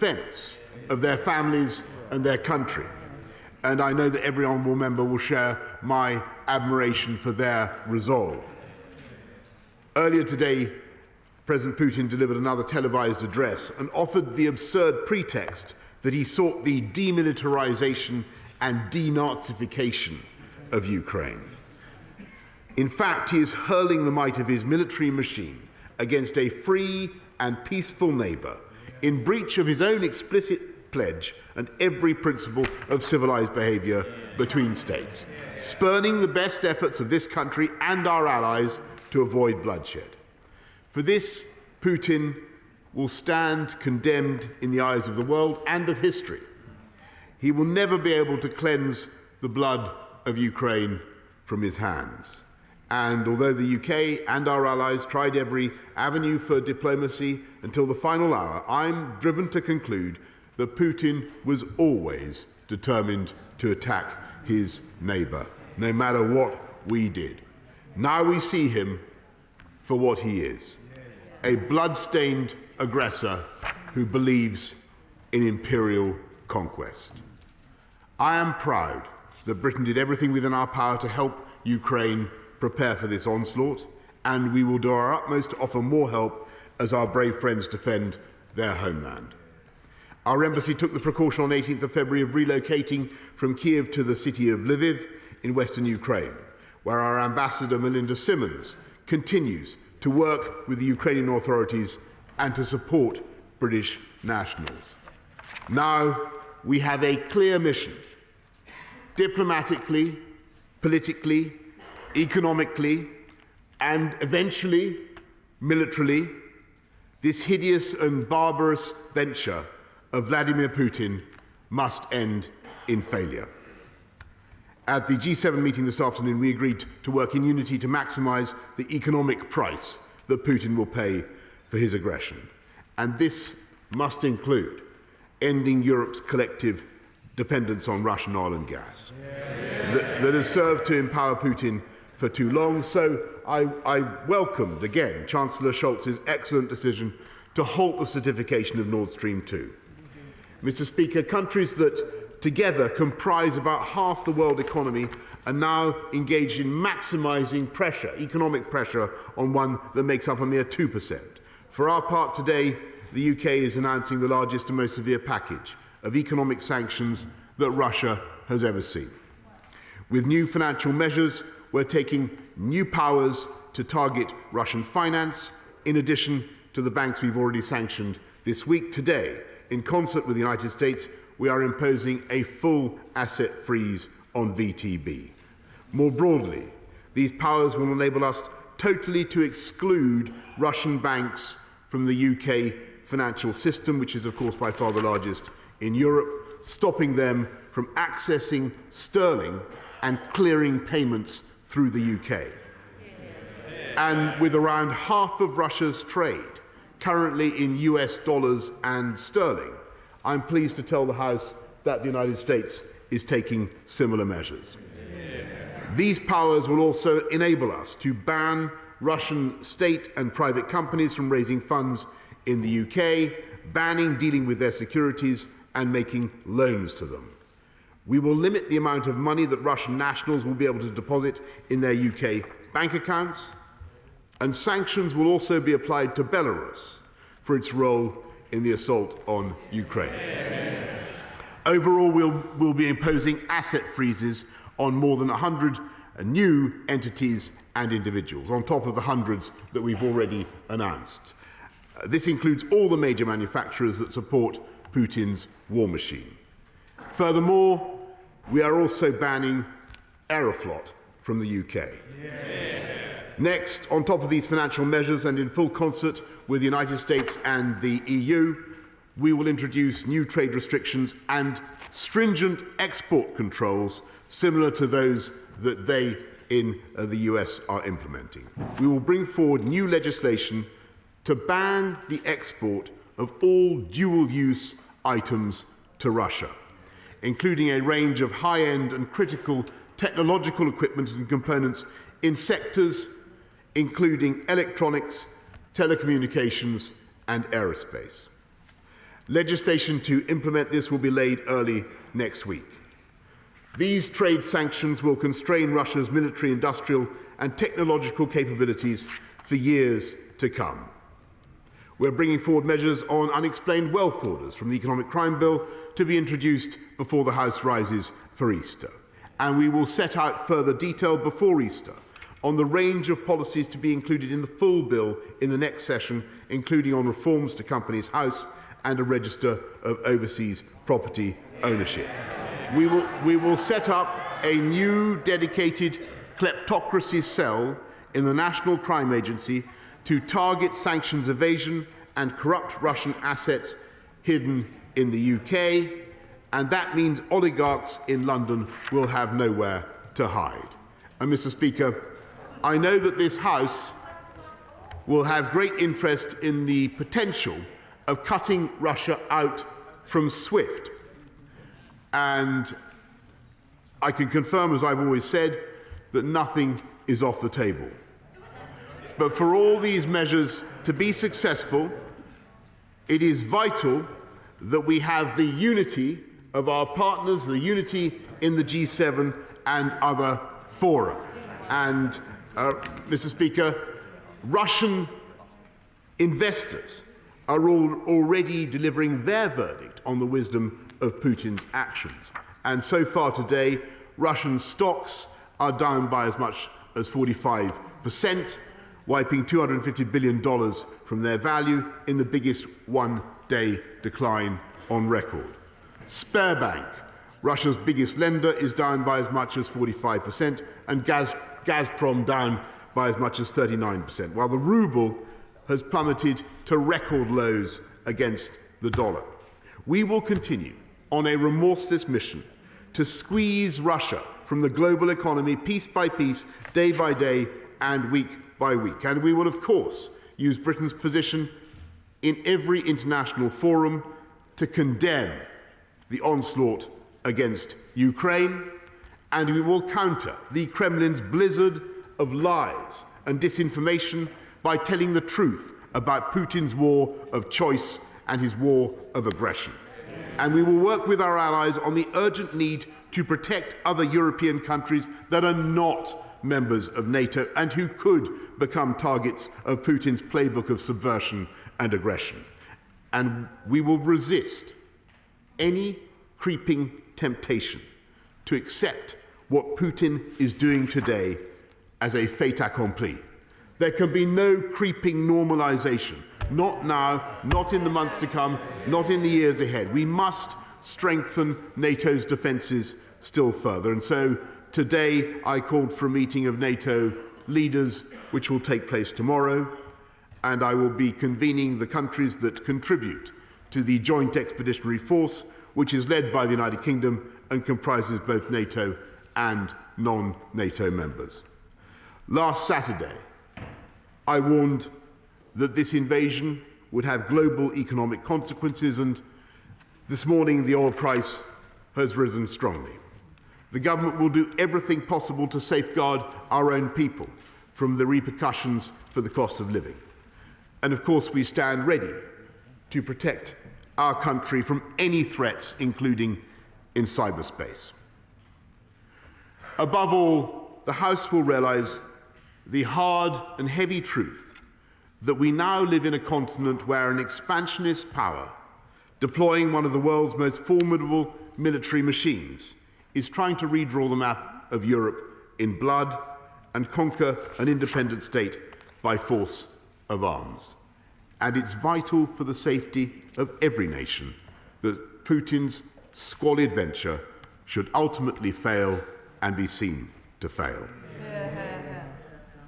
defence of their families and their country. And I know that every honourable member will share my admiration for their resolve. Earlier today, President Putin delivered another televised address and offered the absurd pretext that he sought the demilitarisation and denazification of Ukraine. In fact, he is hurling the might of his military machine against a free and peaceful neighbour in breach of his own explicit pledge and every principle of civilised behaviour between states, spurning the best efforts of this country and our allies to avoid bloodshed. For this, Putin will stand condemned in the eyes of the world and of history. He will never be able to cleanse the blood of Ukraine from his hands. And although the UK and our allies tried every avenue for diplomacy until the final hour, I'm driven to conclude that Putin was always determined to attack his neighbour, no matter what we did. Now we see him for what he is, a blood-stained aggressor who believes in imperial conquest. I am proud that Britain did everything within our power to help Ukraine prepare for this onslaught, and we will do our utmost to offer more help as our brave friends defend their homeland. Our embassy took the precaution on 18th of February of relocating from Kiev to the city of Lviv in western Ukraine, where our ambassador Melinda Simmons continues to work with the Ukrainian authorities and to support British nationals. Now we have a clear mission: diplomatically, politically, economically, and eventually militarily, this hideous and barbarous venture of Vladimir Putin must end in failure. At the G7 meeting this afternoon, we agreed to work in unity to maximise the economic price that Putin will pay for his aggression. And this must include ending Europe's collective dependence on Russian oil and gas that has served to empower Putin for too long. So I welcomed, again, Chancellor Scholz's excellent decision to halt the certification of Nord Stream 2. Mr. Speaker, countries that together comprise about half the world economy are now engaged in maximising pressure, economic pressure, on one that makes up a mere 2%. For our part today, the UK is announcing the largest and most severe package of economic sanctions that Russia has ever seen. With new financial measures, we're taking new powers to target Russian finance, in addition to the banks we've already sanctioned this week. Today, in concert with the United States, we are imposing a full asset freeze on VTB. More broadly, these powers will enable us totally to exclude Russian banks from the UK financial system, which is, of course, by far the largest in Europe, stopping them from accessing sterling and clearing payments through the UK. And with around half of Russia's trade currently in US dollars and sterling, I'm pleased to tell the House that the United States is taking similar measures. These powers will also enable us to ban Russian state and private companies from raising funds in the UK, banning dealing with their securities and making loans to them. We will limit the amount of money that Russian nationals will be able to deposit in their UK bank accounts, and sanctions will also be applied to Belarus for its role in the assault on Ukraine. Overall, we'll be imposing asset freezes on more than 100 new entities and individuals, on top of the hundreds that we've already announced. This includes all the major manufacturers that support Putin's war machine. Furthermore, we are also banning Aeroflot from the UK. Next, on top of these financial measures and in full concert with the United States and the EU, we will introduce new trade restrictions and stringent export controls similar to those that they in the US are implementing. We will bring forward new legislation to ban the export of all dual-use items to Russia, including a range of high-end and critical technological equipment and components in sectors including electronics, telecommunications and aerospace. Legislation to implement this will be laid early next week. These trade sanctions will constrain Russia's military, industrial and technological capabilities for years to come. We're bringing forward measures on unexplained wealth orders from the Economic Crime Bill to be introduced before the House rises for Easter. And we will set out further detail before Easter on the range of policies to be included in the full bill in the next session, including on reforms to Companies House and a register of overseas property ownership. We will set up a new dedicated kleptocracy cell in the National Crime Agency to target sanctions evasion and corrupt Russian assets hidden in the UK, and that means oligarchs in London will have nowhere to hide. And Mr. Speaker, I know that this House will have great interest in the potential of cutting Russia out from SWIFT. And I can confirm, as I've always said, that nothing is off the table. But for all these measures to be successful, it is vital that we have the unity of our partners, the unity in the G7 and other fora. And, Mr. Speaker, Russian investors are already delivering their verdict on the wisdom of Putin's actions. And so far today, Russian stocks are down by as much as 45%, wiping $250 billion from their value in the biggest one-day decline on record. Sberbank, Russia's biggest lender, is down by as much as 45%, and Gazprom down by as much as 39%, while the ruble has plummeted to record lows against the dollar. We will continue on a remorseless mission to squeeze Russia from the global economy piece by piece, day by day and week by week. And we will, of course, use Britain's position in every international forum to condemn the onslaught against Ukraine, and we will counter the Kremlin's blizzard of lies and disinformation by telling the truth about Putin's war of choice and his war of aggression. And we will work with our allies on the urgent need to protect other European countries that are not members of NATO and who could become targets of Putin's playbook of subversion and aggression. And we will resist any creeping temptation to accept what Putin is doing today as a fait accompli. There can be no creeping normalization, not now, not in the months to come, not in the years ahead. We must strengthen NATO's defences still further. And so today I called for a meeting of NATO leaders, which will take place tomorrow, and I will be convening the countries that contribute to the Joint Expeditionary Force, which is led by the United Kingdom and comprises both NATO and non-NATO members. Last Saturday, I warned that this invasion would have global economic consequences, and this morning the oil price has risen strongly. The government will do everything possible to safeguard our own people from the repercussions for the cost of living. And of course, we stand ready to protect our country from any threats, including in cyberspace. Above all, the House will realise the hard and heavy truth that we now live in a continent where an expansionist power, deploying one of the world's most formidable military machines, is trying to redraw the map of Europe in blood and conquer an independent state by force of arms. And it's vital for the safety of every nation that Putin's squalid venture should ultimately fail and be seen to fail.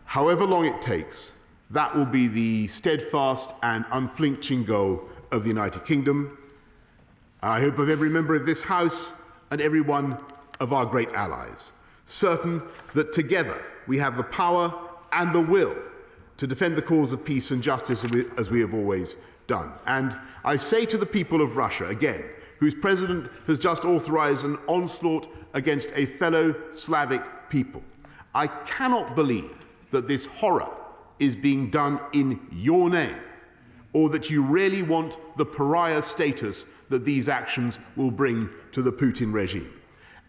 However long it takes, that will be the steadfast and unflinching goal of the United Kingdom. I hope of every member of this House and every one of our great allies, certain that together we have the power and the will to defend the cause of peace and justice as we have always done. And I say to the people of Russia, again, whose president has just authorized an onslaught against a fellow Slavic people, I cannot believe that this horror is being done in your name. or that you really want the pariah status that these actions will bring to the Putin regime.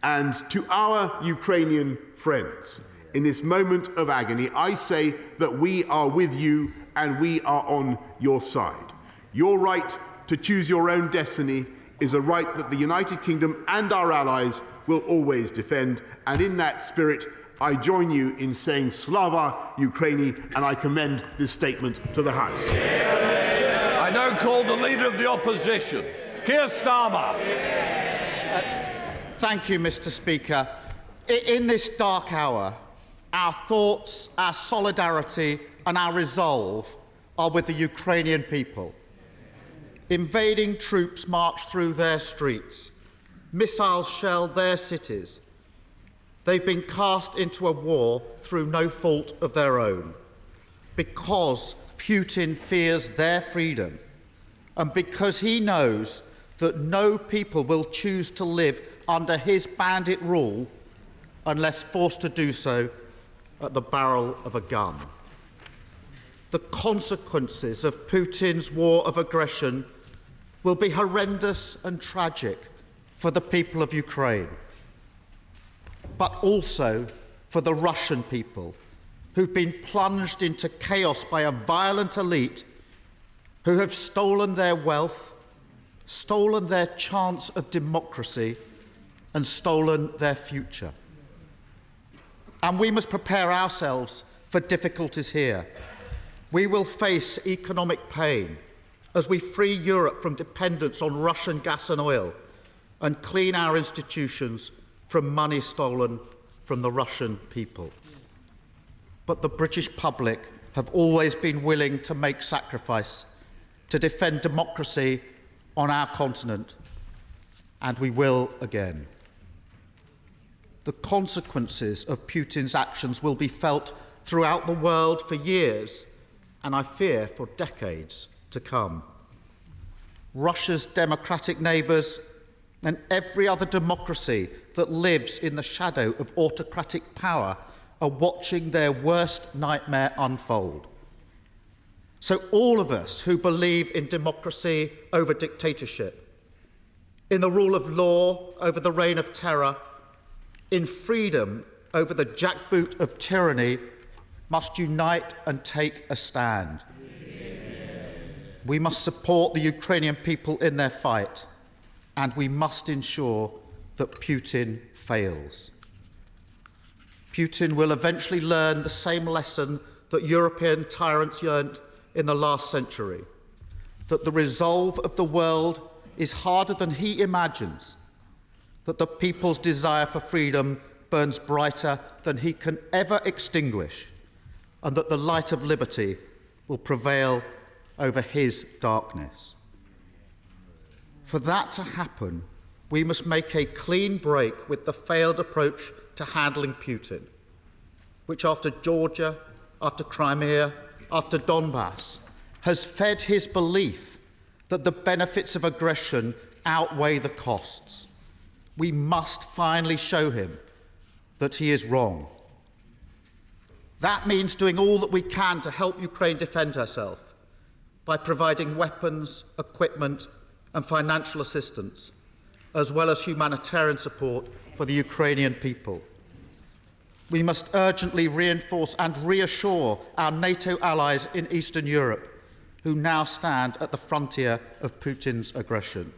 And to our Ukrainian friends, in this moment of agony, I say that we are with you and we are on your side. Your right to choose your own destiny is a right that the United Kingdom and our allies will always defend, and in that spirit, I join you in saying Slava Ukraini, and I commend this statement to the House. I now call the Leader of the Opposition, Keir Starmer. Thank you, Mr. Speaker. In this dark hour, our thoughts, our solidarity and our resolve are with the Ukrainian people. Invading troops march through their streets. Missiles shell their cities. They've been cast into a war through no fault of their own, because Putin fears their freedom and because he knows that no people will choose to live under his bandit rule unless forced to do so at the barrel of a gun. The consequences of Putin's war of aggression will be horrendous and tragic for the people of Ukraine, but also for the Russian people, who've been plunged into chaos by a violent elite who have stolen their wealth, stolen their chance of democracy, and stolen their future. And we must prepare ourselves for difficulties here. We will face economic pain as we free Europe from dependence on Russian gas and oil and clean our institutions from money stolen from the Russian people. But the British public have always been willing to make sacrifice to defend democracy on our continent, and we will again. The consequences of Putin's actions will be felt throughout the world for years, and I fear for decades to come. Russia's democratic neighbours and every other democracy that lives in the shadow of autocratic power are watching their worst nightmare unfold. So all of us who believe in democracy over dictatorship, in the rule of law over the reign of terror, in freedom over the jackboot of tyranny, must unite and take a stand. We must support the Ukrainian people in their fight, and we must ensure that Putin fails. Putin will eventually learn the same lesson that European tyrants learned in the last century, that the resolve of the world is harder than he imagines, that the people's desire for freedom burns brighter than he can ever extinguish, and that the light of liberty will prevail over his darkness. For that to happen, we must make a clean break with the failed approach to handling Putin, which after Georgia, after Crimea, after Donbass, has fed his belief that the benefits of aggression outweigh the costs. We must finally show him that he is wrong. That means doing all that we can to help Ukraine defend herself by providing weapons, equipment and financial assistance, as well as humanitarian support for the Ukrainian people. We must urgently reinforce and reassure our NATO allies in Eastern Europe, who now stand at the frontier of Putin's aggression.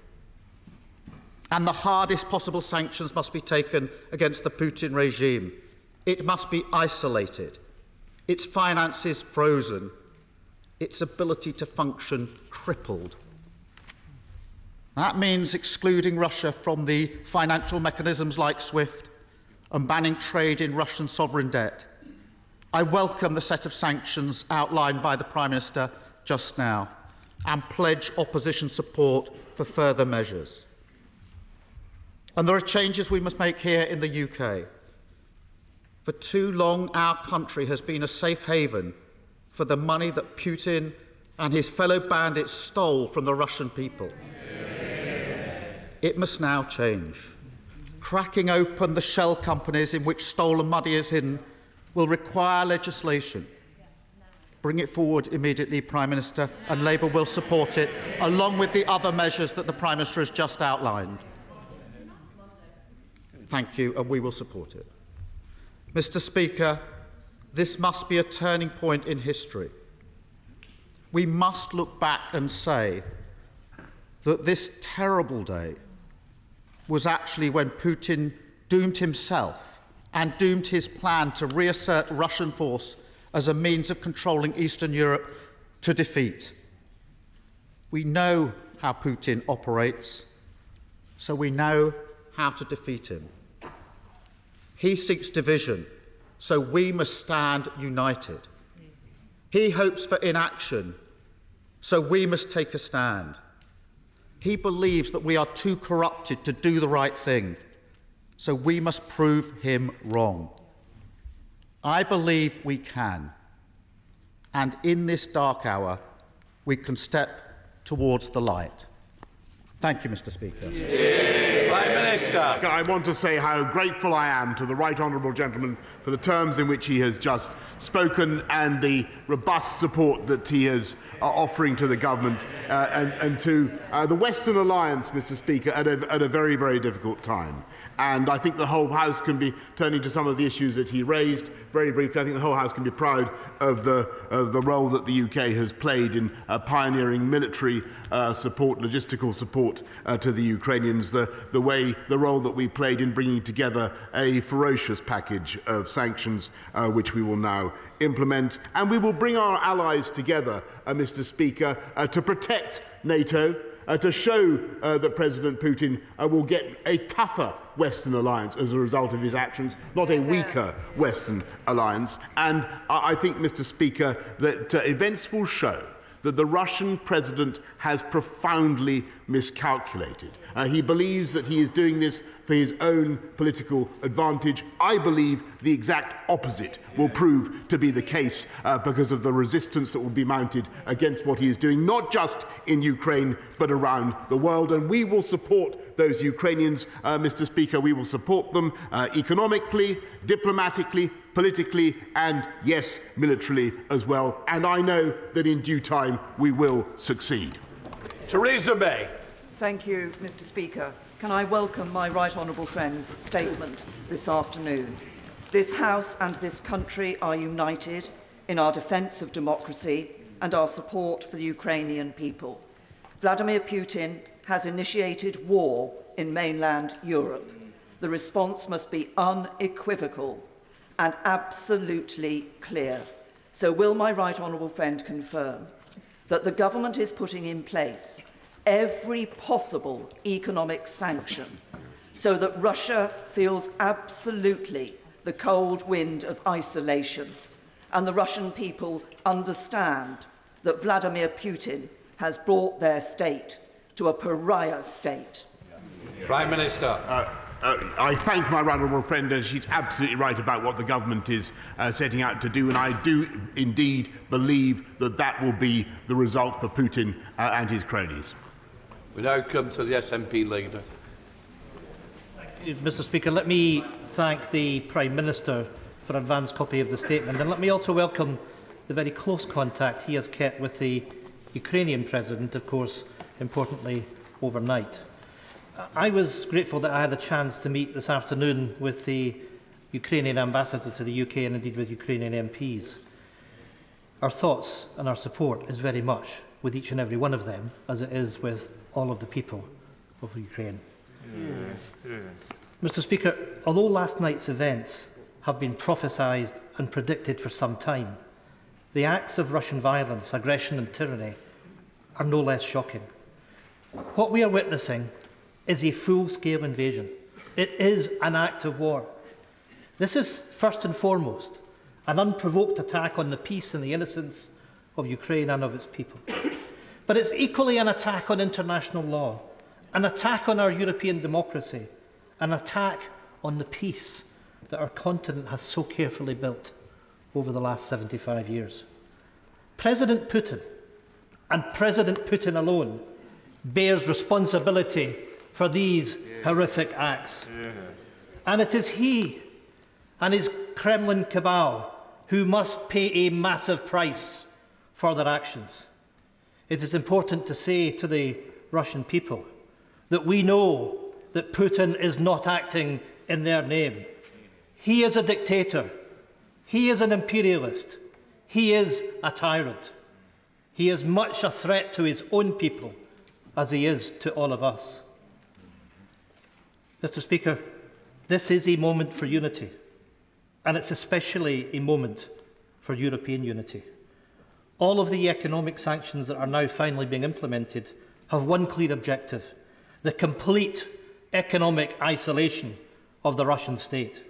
And the hardest possible sanctions must be taken against the Putin regime. It must be isolated, its finances frozen, its ability to function crippled. That means excluding Russia from the financial mechanisms like SWIFT and banning trade in Russian sovereign debt. I welcome the set of sanctions outlined by the Prime Minister just now and pledge opposition support for further measures. And there are changes we must make here in the UK. For too long, our country has been a safe haven for the money that Putin and his fellow bandits stole from the Russian people. It must now change. Cracking open the shell companies in which stolen money is hidden will require legislation. Bring it forward immediately, Prime Minister, and Labour will support it, along with the other measures that the Prime Minister has just outlined. Thank you, and we will support it. Mr. Speaker, this must be a turning point in history. We must look back and say that this terrible day was actually when Putin doomed himself and doomed his plan to reassert Russian force as a means of controlling Eastern Europe to defeat. We know how Putin operates, so we know how to defeat him. He seeks division, so we must stand united. He hopes for inaction, so we must take a stand. He believes that we are too corrupted to do the right thing, so we must prove him wrong. I believe we can, and in this dark hour, we can step towards the light. Thank you, Mr. Speaker. Prime Minister. I want to say how grateful I am to the Right Honourable Gentleman for the terms in which he has just spoken and the robust support that he is offering to the government and to the Western Alliance, Mr. Speaker, at a very, very difficult time. And I think the whole House can be, turning to some of the issues that he raised very briefly, I think the whole House can be proud of the role that the UK has played in pioneering military support, logistical support to the Ukrainians, the role that we played in bringing together a ferocious package of sanctions, which we will now implement. And we will bring our allies together, Mr. Speaker, to protect NATO, to show that President Putin will get a tougher Western alliance as a result of his actions, not a weaker Western alliance. And I think, Mr. Speaker, that events will show that the Russian president has profoundly miscalculated. He believes that he is doing this for his own political advantage. I believe the exact opposite will prove to be the case because of the resistance that will be mounted against what he is doing, not just in Ukraine, but around the world. And we will support those Ukrainians, Mr. Speaker. We will support them economically, diplomatically, politically, and, yes, militarily as well. And I know that in due time we will succeed. Theresa May. Thank you, Mr. Speaker. Can I welcome my right honourable friend's statement this afternoon? This House and this country are united in our defence of democracy and our support for the Ukrainian people. Vladimir Putin has initiated war in mainland Europe. The response must be unequivocal and absolutely clear. So will my right honourable friend confirm that the government is putting in place every possible economic sanction so that Russia feels absolutely the cold wind of isolation and the Russian people understand that Vladimir Putin has brought their state to a pariah state? Prime Minister. I thank my right honourable friend, and she's absolutely right about what the government is setting out to do, and I do indeed believe that that will be the result for Putin and his cronies. We now come to the SNP leader. Mr. Speaker, let me thank the Prime Minister for an advance copy of the statement, and let me also welcome the very close contact he has kept with the Ukrainian President, of course, importantly, overnight. I was grateful that I had a chance to meet this afternoon with the Ukrainian Ambassador to the UK and indeed with Ukrainian MPs. Our thoughts and our support is very much with each and every one of them, as it is with all of the people of Ukraine. Mr. Speaker, although last night's events have been prophesied and predicted for some time, the acts of Russian violence, aggression and tyranny are no less shocking. What we are witnessing is a full-scale invasion. It is an act of war. This is, first and foremost, an unprovoked attack on the peace and the innocence of Ukraine and of its people. But it's equally an attack on international law, an attack on our European democracy, an attack on the peace that our continent has so carefully built over the last 75 years. President Putin, and President Putin alone, bears responsibility for these horrific acts. And it is he and his Kremlin cabal who must pay a massive price further actions. It is important to say to the Russian people that we know that Putin is not acting in their name. He is a dictator. He is an imperialist. He is a tyrant. He is much a threat to his own people as he is to all of us. Mr. Speaker, this is a moment for unity, and it's especially a moment for European unity. All of the economic sanctions that are now finally being implemented have one clear objective: the complete economic isolation of the Russian state.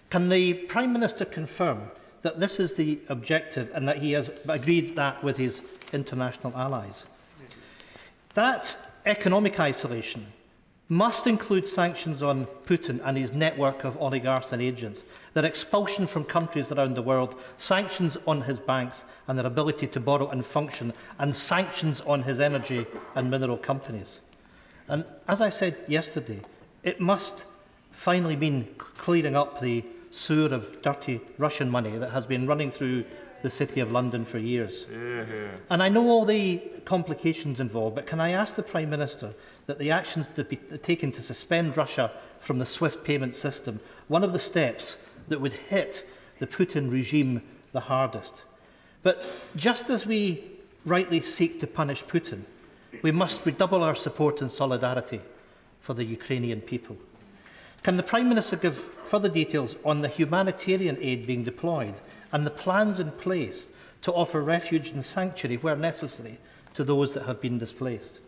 Can the Prime Minister confirm that this is the objective and that he has agreed that with his international allies? That economic isolation must include sanctions on Putin and his network of oligarchs and agents, their expulsion from countries around the world, sanctions on his banks and their ability to borrow and function, and sanctions on his energy and mineral companies. And as I said yesterday, it must finally mean clearing up the sewer of dirty Russian money that has been running through the City of London for years. And I know all the complications involved, but can I ask the Prime Minister that the actions to be taken to suspend Russia from the SWIFT payment system, one of the steps that would hit the Putin regime the hardest? But just as we rightly seek to punish Putin, we must redouble our support and solidarity for the Ukrainian people. Can the Prime Minister give further details on the humanitarian aid being deployed and the plans in place to offer refuge and sanctuary where necessary to those that have been displaced?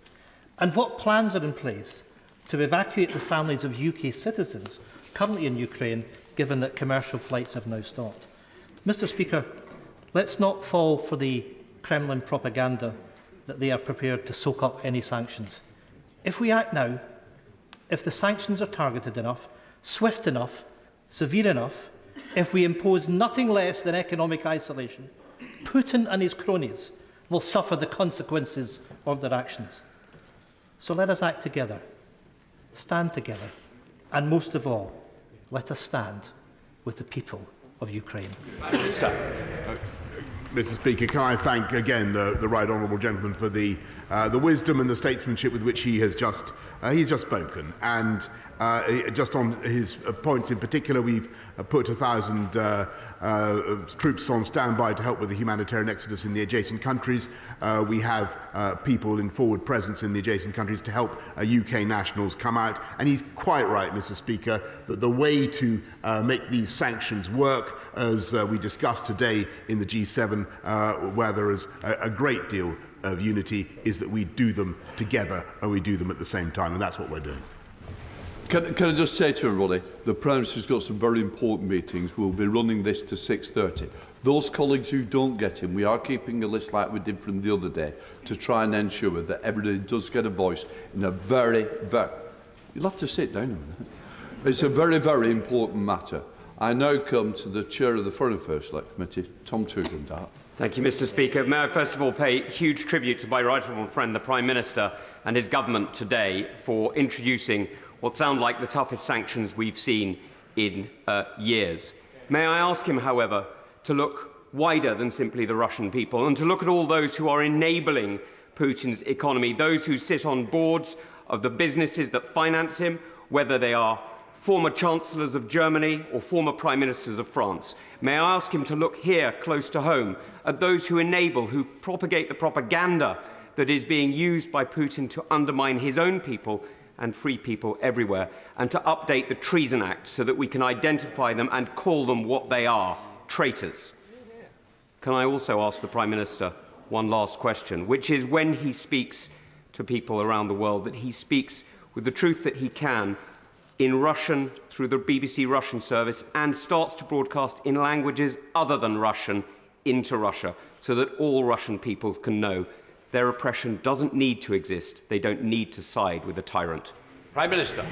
And what plans are in place to evacuate the families of UK citizens currently in Ukraine, given that commercial flights have now stopped? Mr. Speaker, let's not fall for the Kremlin propaganda that they are prepared to soak up any sanctions. If we act now, if the sanctions are targeted enough, swift enough, severe enough, if we impose nothing less than economic isolation, Putin and his cronies will suffer the consequences of their actions. So let us act together, stand together, and most of all, let us stand with the people of Ukraine. Mr. Speaker, can I thank again the right honourable gentleman for the wisdom and the statesmanship with which he's just spoken. And just on his points in particular, we've put 1,000 troops on standby to help with the humanitarian exodus in the adjacent countries. We have people in forward presence in the adjacent countries to help UK nationals come out. And he's quite right, Mr. Speaker, that the way to make these sanctions work, as we discussed today in the G7, where there is a great deal of unity, is that we do them together and we do them at the same time, and that's what we're doing. Can I just say to everybody, the Prime Minister's got some very important meetings. We'll be running this to 6:30. Those colleagues who don't get in, we are keeping a list like we did from the other day to try and ensure that everybody does get a voice in a very, you'll have to sit down a minute. It's a very, very important matter. I now come to the Chair of the Foreign Affairs Select Committee, Tom Tugendhat. Thank you, Mr. Speaker. May I first of all pay huge tribute to my right honourable friend, the Prime Minister, and his government today for introducing what sound like the toughest sanctions we've seen in years. May I ask him, however, to look wider than simply the Russian people and to look at all those who are enabling Putin's economy, those who sit on boards of the businesses that finance him, whether they are former Chancellors of Germany or former Prime Ministers of France. May I ask him to look here, close to home, at those who enable, who propagate the propaganda that is being used by Putin to undermine his own people and free people everywhere, and to update the Treason Act so that we can identify them and call them what they are, traitors. Can I also ask the Prime Minister one last question, which is when he speaks to people around the world, that he speaks with the truth that he can in Russian through the BBC Russian service and starts to broadcast in languages other than Russian into Russia so that all Russian peoples can know their oppression doesn't need to exist. They don't need to side with a tyrant. Prime Minister.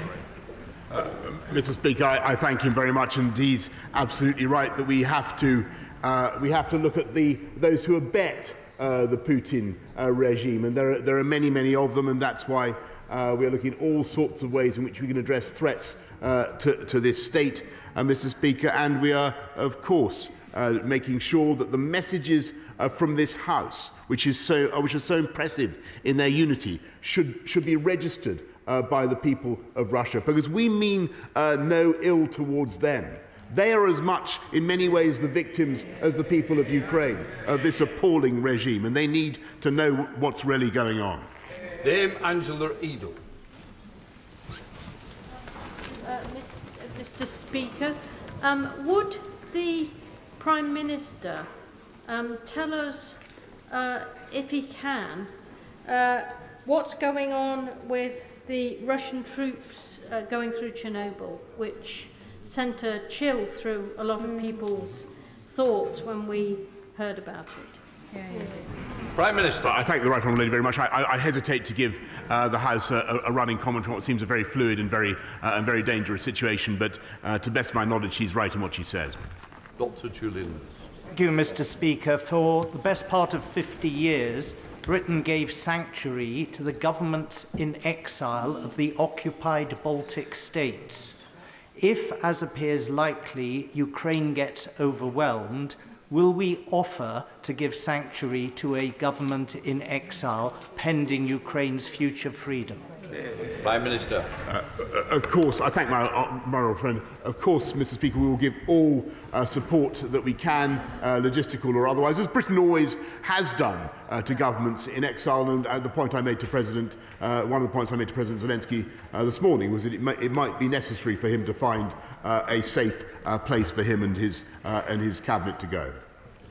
Mr. Speaker, I thank him very much, and he's absolutely right that we have to look at those who abet the Putin regime, and there are many, many of them, and that's why we are looking at all sorts of ways in which we can address threats to this state, Mr. Speaker, and we are, of course, making sure that the messages from this House, which is so impressive in their unity, should be registered by the people of Russia, because we mean no ill towards them. They are as much, in many ways, the victims as the people of Ukraine of this appalling regime, and they need to know what's really going on. Dame Angela Edel. Mr. Speaker, would the Prime Minister tell us, if he can, what's going on with the Russian troops going through Chernobyl, which sent a chill through a lot of people's thoughts when we heard about it? Prime Minister. I thank the Right Honourable Lady very much. I hesitate to give the House a running comment on what seems a very fluid and very dangerous situation, but to the best of my knowledge, she's right in what she says. Dr. Julian. Thank you, Mr. Speaker. For the best part of 50 years, Britain gave sanctuary to the governments in exile of the occupied Baltic states. If, as appears likely, Ukraine gets overwhelmed, will we offer to give sanctuary to a government in exile pending Ukraine's future freedom? Prime Minister. Of course, I thank my old friend. Of course, Mr. Speaker, we will give all support that we can, logistical or otherwise, as Britain always has done to governments in exile. And the point I made to President, one of the points I made to President Zelensky this morning was that it might be necessary for him to find a safe place for him and his cabinet to go.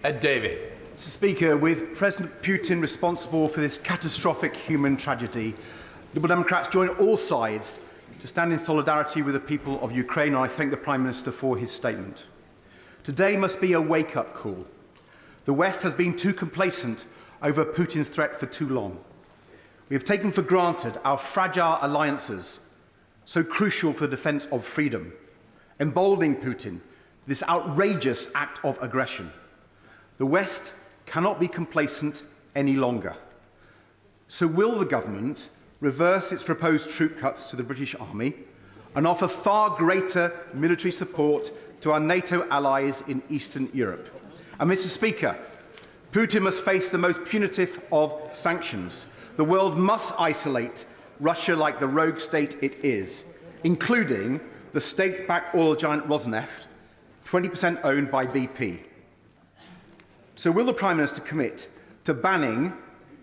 Ed Davey. Mr. Speaker, with President Putin responsible for this catastrophic human tragedy, Liberal Democrats join all sides to stand in solidarity with the people of Ukraine, and I thank the Prime Minister for his statement. Today must be a wake-up call. The West has been too complacent over Putin's threat for too long. We have taken for granted our fragile alliances, so crucial for the defence of freedom, emboldening Putin, this outrageous act of aggression. The West cannot be complacent any longer. So will the government reverse its proposed troop cuts to the British Army and offer far greater military support to our NATO allies in Eastern Europe? And Mr. Speaker, Putin must face the most punitive of sanctions. The world must isolate Russia like the rogue state it is, including the state-backed oil giant Rosneft, 20% owned by BP. So will the Prime Minister commit to banning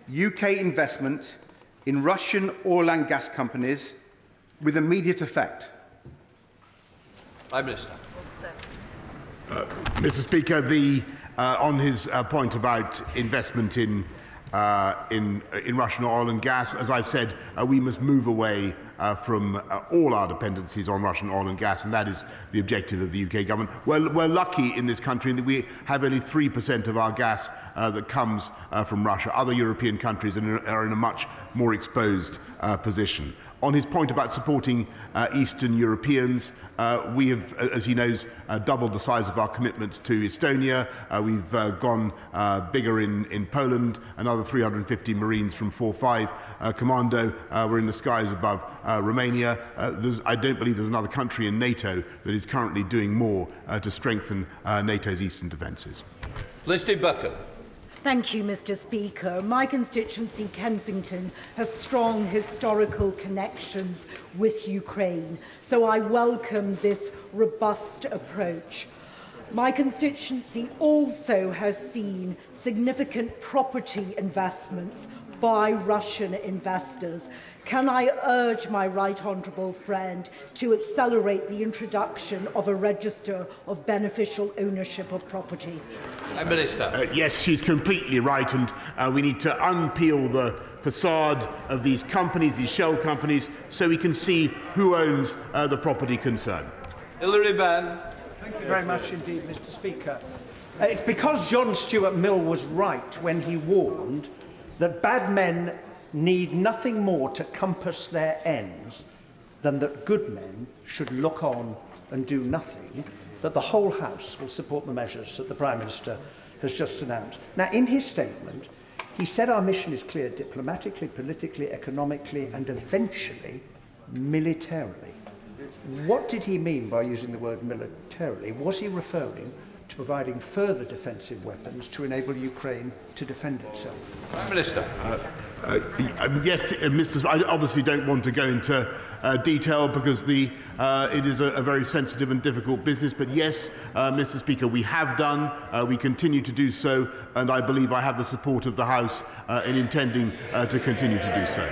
UK investment in Russian oil and gas companies with immediate effect? Prime Minister. Mr. Speaker, on his point about investment in Russian oil and gas, as I've said, we must move away from all our dependencies on Russian oil and gas, and that is the objective of the UK government. We're lucky in this country in that we have only 3% of our gas that comes from Russia. Other European countries are in a much more exposed position. On his point about supporting Eastern Europeans, we have, as he knows, doubled the size of our commitment to Estonia. We've gone bigger in Poland, another 350 Marines from 4-5 Commando. We're in the skies above Romania. I don't believe there's another country in NATO that is currently doing more to strengthen NATO's eastern defences. Felicity Buchan. Thank you, Mr. Speaker. My constituency, Kensington, has strong historical connections with Ukraine, so I welcome this robust approach. My constituency also has seen significant property investments by Russian investors. Can I urge my right honourable friend to accelerate the introduction of a register of beneficial ownership of property? Prime Minister. Yes, she's completely right, and we need to unpeel the facade of these companies, these shell companies, so we can see who owns the property concerned. Hilary Benn. Thank you very much indeed, Mr. Speaker. It's because John Stuart Mill was right when he warned that bad men need nothing more to compass their ends than that good men should look on and do nothing, that the whole House will support the measures that the Prime Minister has just announced. Now, in his statement, he said our mission is clear diplomatically, politically, economically, and eventually militarily. What did he mean by using the word militarily? Was he referring to providing further defensive weapons to enable Ukraine to defend itself? Prime Minister. Yes, Mr. I obviously don't want to go into detail because it is a very sensitive and difficult business. But yes, Mr. Speaker, we have done, we continue to do so, and I believe I have the support of the House in intending to continue to do so.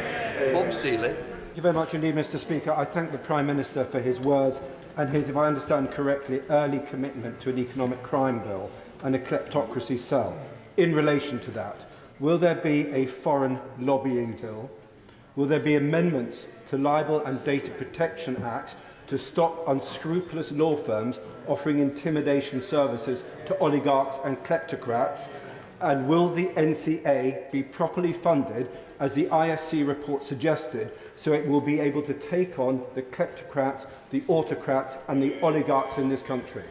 Bob Seeley. Thank you very much indeed, Mr. Speaker. I thank the Prime Minister for his words and his, if I understand correctly, early commitment to an economic crime bill and a kleptocracy cell. In relation to that, will there be a foreign lobbying bill? Will there be amendments to Libel and Data Protection Act to stop unscrupulous law firms offering intimidation services to oligarchs and kleptocrats? And will the NCA be properly funded, as the ISC report suggested, so it will be able to take on the kleptocrats, the autocrats and the oligarchs in this country?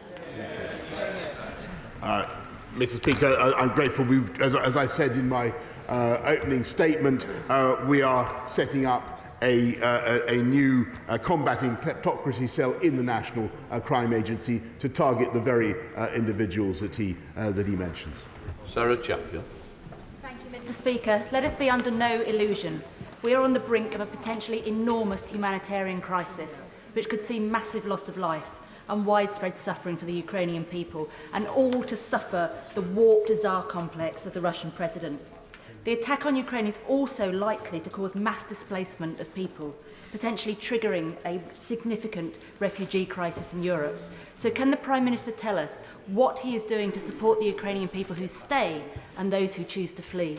Mr. Speaker, I'm grateful. As I said in my opening statement, we are setting up a new combating kleptocracy cell in the National Crime Agency to target the very individuals that he mentions. Sarah Champion. Thank you, Mr. Speaker. Let us be under no illusion. We are on the brink of a potentially enormous humanitarian crisis, which could see massive loss of life and widespread suffering for the Ukrainian people, and all to suffer the warped Tsar complex of the Russian president. The attack on Ukraine is also likely to cause mass displacement of people, potentially triggering a significant refugee crisis in Europe. So can the Prime Minister tell us what he is doing to support the Ukrainian people who stay and those who choose to flee?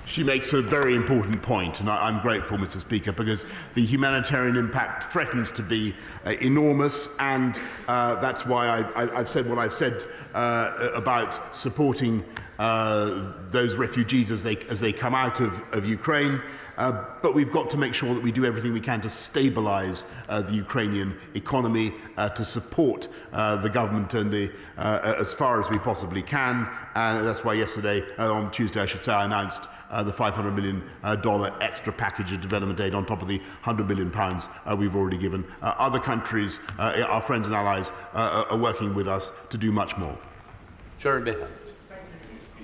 She makes a very important point, and I'm grateful, Mr. Speaker, because the humanitarian impact threatens to be enormous, and that's why I've said what I've said about supporting those refugees as they come out of Ukraine. But we've got to make sure that we do everything we can to stabilise the Ukrainian economy, to support the government and as far as we possibly can. And that's why yesterday, on Tuesday, I should say, I announced the $500 million extra package of development aid on top of the £100 million we've already given. Other countries, our friends and allies, are working with us to do much more. Jeremy Hunt.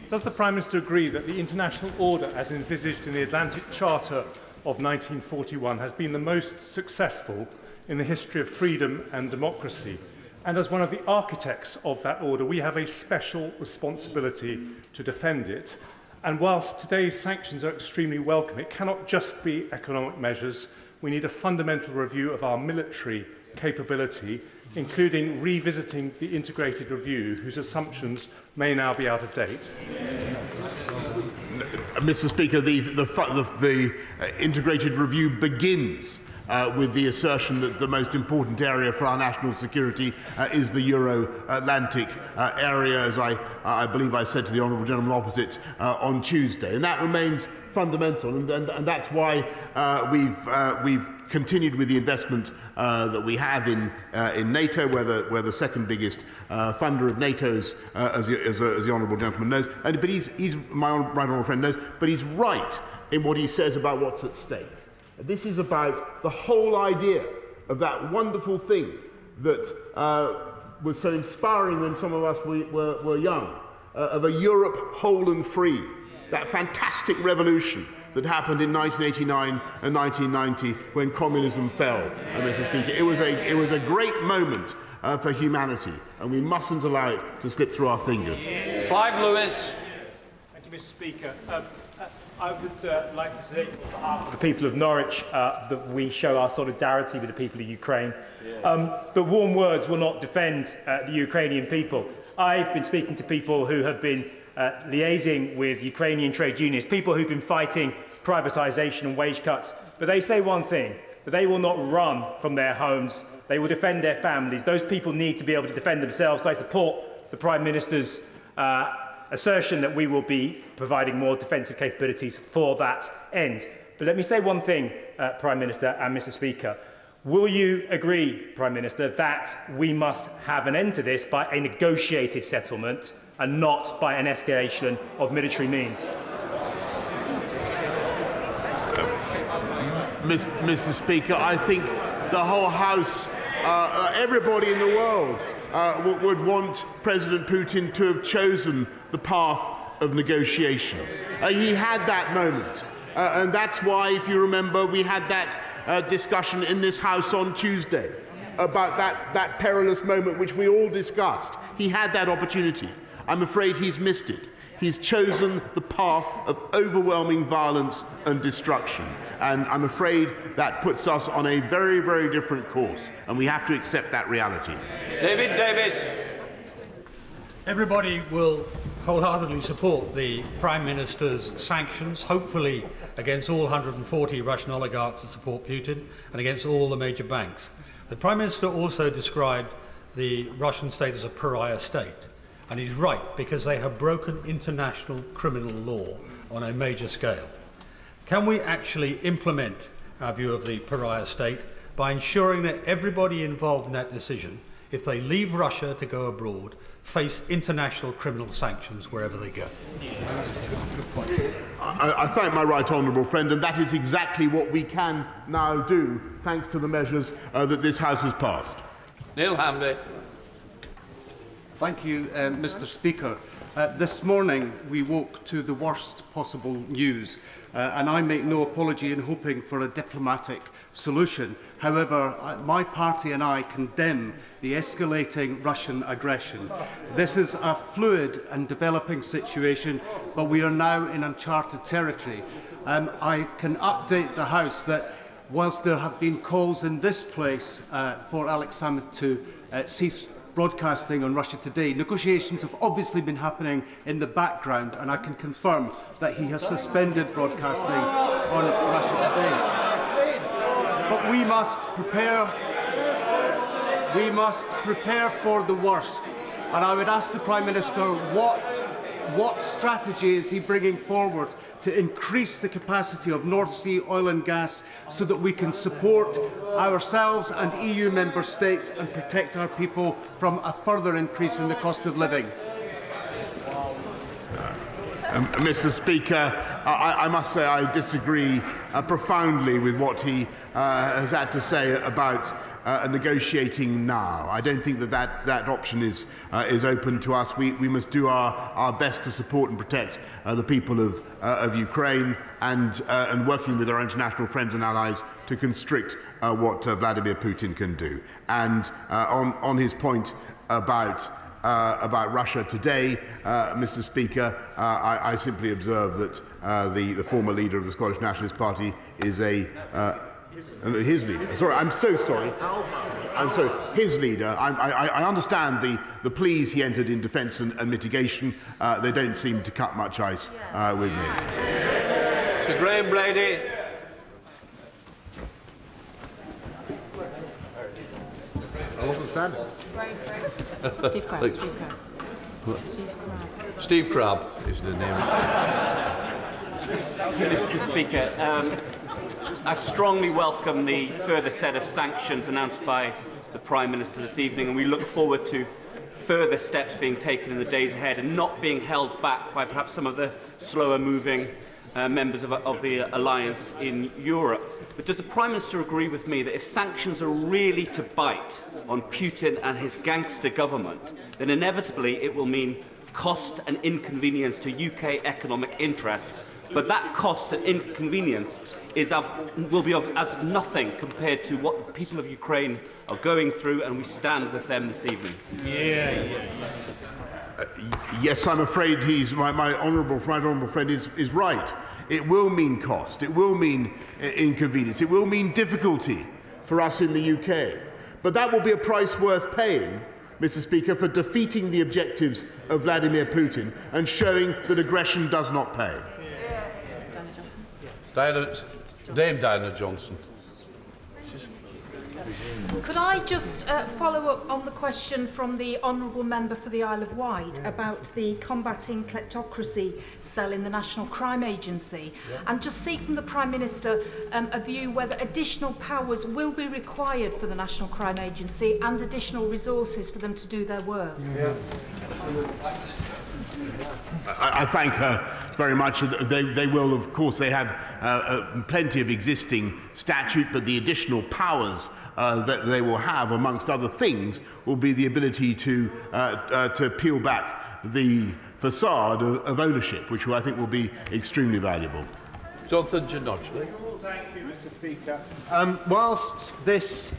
Does the Prime Minister agree that the international order as envisaged in the Atlantic Charter of 1941 has been the most successful in the history of freedom and democracy? And as one of the architects of that order, we have a special responsibility to defend it. And whilst today's sanctions are extremely welcome, it cannot just be economic measures. We need a fundamental review of our military capability, including revisiting the integrated review, whose assumptions may now be out of date. Mr. Speaker, the integrated review begins with the assertion that the most important area for our national security is the Euro-Atlantic area, as I believe I said to the honourable gentleman opposite on Tuesday. And that remains fundamental, and that's why we've continued with the investment that we have in NATO, where the second biggest funder of NATO is, as the honourable gentleman knows. But he's my right honourable friend knows. But he's right in what he says about what's at stake. This is about the whole idea of that wonderful thing that was so inspiring when some of us were young, of a Europe whole and free, that fantastic revolution that happened in 1989 and 1990 when communism fell, Mr. Speaker. It was a great moment for humanity, and we mustn't allow it to slip through our fingers. Clive Lewis. Thank you, Mr. Speaker. I would like to say on behalf of the people of Norwich that we show our solidarity with the people of Ukraine. But warm words will not defend the Ukrainian people. I've been speaking to people who have been liaising with Ukrainian trade unions, people who've been fighting privatisation and wage cuts. But they say one thing, that they will not run from their homes. They will defend their families. Those people need to be able to defend themselves. I support the Prime Minister's assertion that we will be providing more defensive capabilities for that end. But let me say one thing, Prime Minister and Mr. Speaker. Will you agree, Prime Minister, that we must have an end to this by a negotiated settlement and not by an escalation of military means? Mr. Speaker, I think the whole House, everybody in the world would want President Putin to have chosen the path of negotiation. He had that moment. And that's why, if you remember, we had that discussion in this House on Tuesday about that perilous moment which we all discussed. He had that opportunity. I'm afraid he's missed it. He's chosen the path of overwhelming violence and destruction. And I'm afraid that puts us on a very, very different course. And we have to accept that reality. David Davis. Everybody will wholeheartedly support the Prime Minister's sanctions, hopefully against all 140 Russian oligarchs that support Putin and against all the major banks. The Prime Minister also described the Russian state as a pariah state. And he's right, because they have broken international criminal law on a major scale. Can we actually implement our view of the pariah state by ensuring that everybody involved in that decision, if they leave Russia to go abroad, face international criminal sanctions wherever they go? I thank my right honourable friend, and that is exactly what we can now do, thanks to the measures that this House has passed. Neil Hamby. Thank you, Mr. Speaker. This morning we woke to the worst possible news, and I make no apology in hoping for a diplomatic solution. However, my party and I condemn the escalating Russian aggression. This is a fluid and developing situation, but we are now in uncharted territory. I can update the House that whilst there have been calls in this place for Alex Salmond to cease broadcasting on Russia Today, negotiations have obviously been happening in the background, and I can confirm that he has suspended broadcasting on Russia Today. But we must prepare for the worst. And I would ask the Prime Minister what strategy is he bringing forward to increase the capacity of North Sea oil and gas so that we can support ourselves and EU member states and protect our people from a further increase in the cost of living? Mr. Speaker, I must say I disagree profoundly with what he has had to say about negotiating now. I don't think that option is open to us. We must do our best to support and protect the people of Ukraine and working with our international friends and allies to constrict what Vladimir Putin can do. And on his point about Russia Today, Mr. Speaker, I simply observe that the former leader of the Scottish Nationalist Party is his leader. Sorry, I'm so sorry. I'm sorry. His leader. I understand the pleas he entered in defence and mitigation. They don't seem to cut much ice with me. Sir Graham Brady. I wasn't standing. Steve Crabb is the name. Mr. Speaker, I strongly welcome the further set of sanctions announced by the Prime Minister this evening, and we look forward to further steps being taken in the days ahead and not being held back by perhaps some of the slower-moving members of the alliance in Europe. But does the Prime Minister agree with me that if sanctions are really to bite on Putin and his gangster government, then inevitably it will mean cost and inconvenience to UK economic interests, but that cost and inconvenience will be as nothing compared to what the people of Ukraine are going through, and we stand with them this evening? Yes, I'm afraid my honourable friend is right. It will mean cost. It will mean inconvenience. It will mean difficulty for us in the UK. But that will be a price worth paying, Mr. Speaker, for defeating the objectives of Vladimir Putin and showing that aggression does not pay. Dame Diana Johnson. Could I just follow up on the question from the Honourable Member for the Isle of Wight about the Combating Kleptocracy cell in the National Crime Agency, and just seek from the Prime Minister a view whether additional powers will be required for the National Crime Agency and additional resources for them to do their work. I thank her very much. They will, of course, they have plenty of existing statute, but the additional powers that they will have, amongst other things, will be the ability to peel back the facade of ownership, which I think will be extremely valuable. Jonathan Ginocchia. Thank you, Mr. Speaker. Whilst this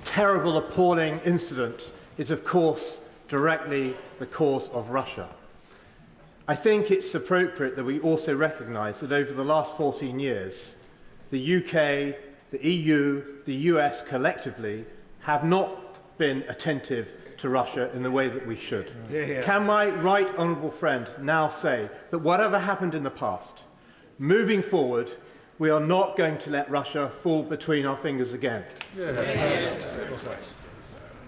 terrible, appalling incident is, of course, directly the cause of Russia, I think it's appropriate that we also recognise that over the last 14 years, the UK, the EU, the US collectively have not been attentive to Russia in the way that we should. Can my right honourable friend now say that whatever happened in the past, moving forward, we are not going to let Russia fall between our fingers again?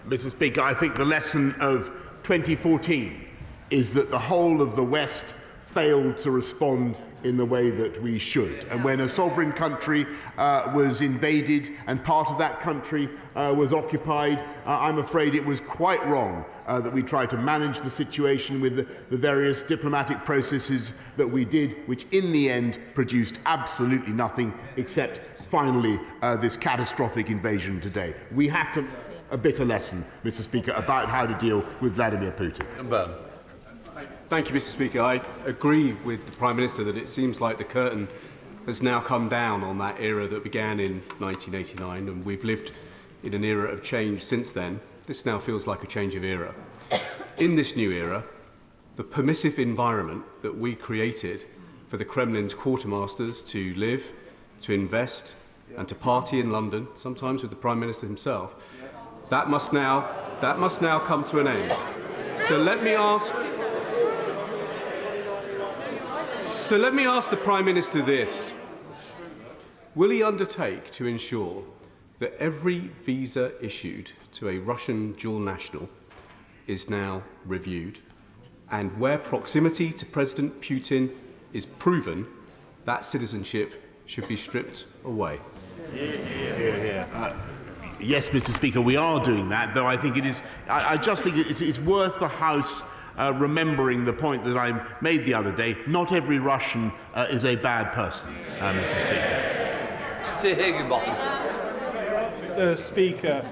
Mr. Speaker, I think the lesson of 2014 is that the whole of the West failed to respond in the way that we should. And when a sovereign country was invaded and part of that country was occupied, I'm afraid it was quite wrong that we tried to manage the situation with the various diplomatic processes that we did, which in the end produced absolutely nothing except finally this catastrophic invasion today. We have to a bitter lesson, Mr. Speaker, about how to deal with Vladimir Putin. Thank you, Mr. Speaker. I agree with the Prime Minister that it seems like the curtain has now come down on that era that began in 1989, and we've lived in an era of change since then. This now feels like a change of era. In this new era, the permissive environment that we created for the Kremlin's quartermasters to live, to invest, and to party in London, sometimes with the Prime Minister himself, that must now come to an end. So let me ask the Prime Minister this. Will he undertake to ensure that every visa issued to a Russian dual national is now reviewed, and where proximity to President Putin is proven, that citizenship should be stripped away? Yes, Mr. Speaker, we are doing that, though I think it is. I just think it is worth the House remembering the point that I made the other day. Not every Russian is a bad person, Mr. Speaker. Speaker,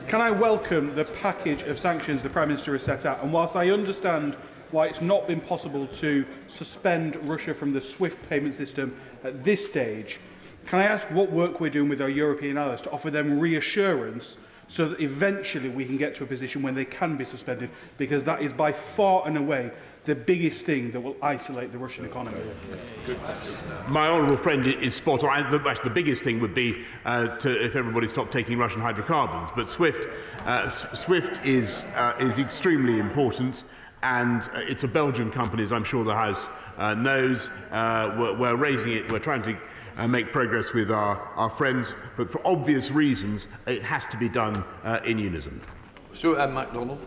can I welcome the package of sanctions the Prime Minister has set out? And whilst I understand why it's not been possible to suspend Russia from the SWIFT payment system at this stage, can I ask what work we're doing with our European allies to offer them reassurance so that eventually we can get to a position when they can be suspended, because that is by far and away the biggest thing that will isolate the Russian economy. My honourable friend is spot on. The biggest thing would be if everybody stopped taking Russian hydrocarbons. But SWIFT is extremely important, and it's a Belgian company, as I'm sure the House knows. We're raising it. We're trying to make progress with our friends, but for obvious reasons, it has to be done in unison. Stuart M. MacDonald.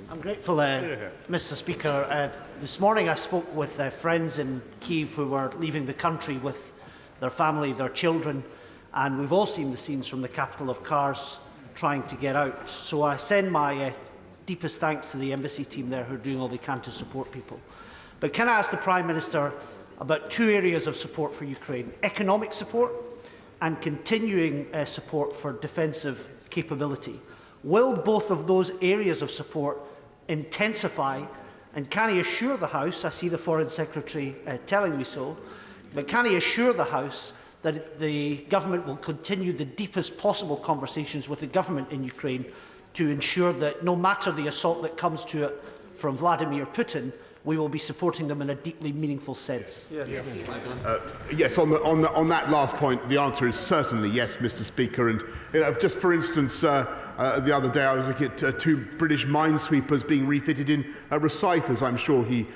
I'm grateful, Mr. Speaker. This morning I spoke with friends in Kyiv who were leaving the country with their family, their children, and we've all seen the scenes from the capital of cars trying to get out. So I send my deepest thanks to the embassy team there who are doing all they can to support people. But can I ask the Prime Minister about two areas of support for Ukraine: economic support and continuing support for defensive capability? Will both of those areas of support intensify, and can he assure the House, I see the Foreign Secretary telling me so, but can he assure the House that the government will continue the deepest possible conversations with the government in Ukraine to ensure that no matter the assault that comes to it from Vladimir Putin, we will be supporting them in a deeply meaningful sense? Yes, on that last point, the answer is certainly yes, Mr. Speaker. And just for instance, the other day I was looking at two British minesweepers being refitted in Rosyth, as I'm sure he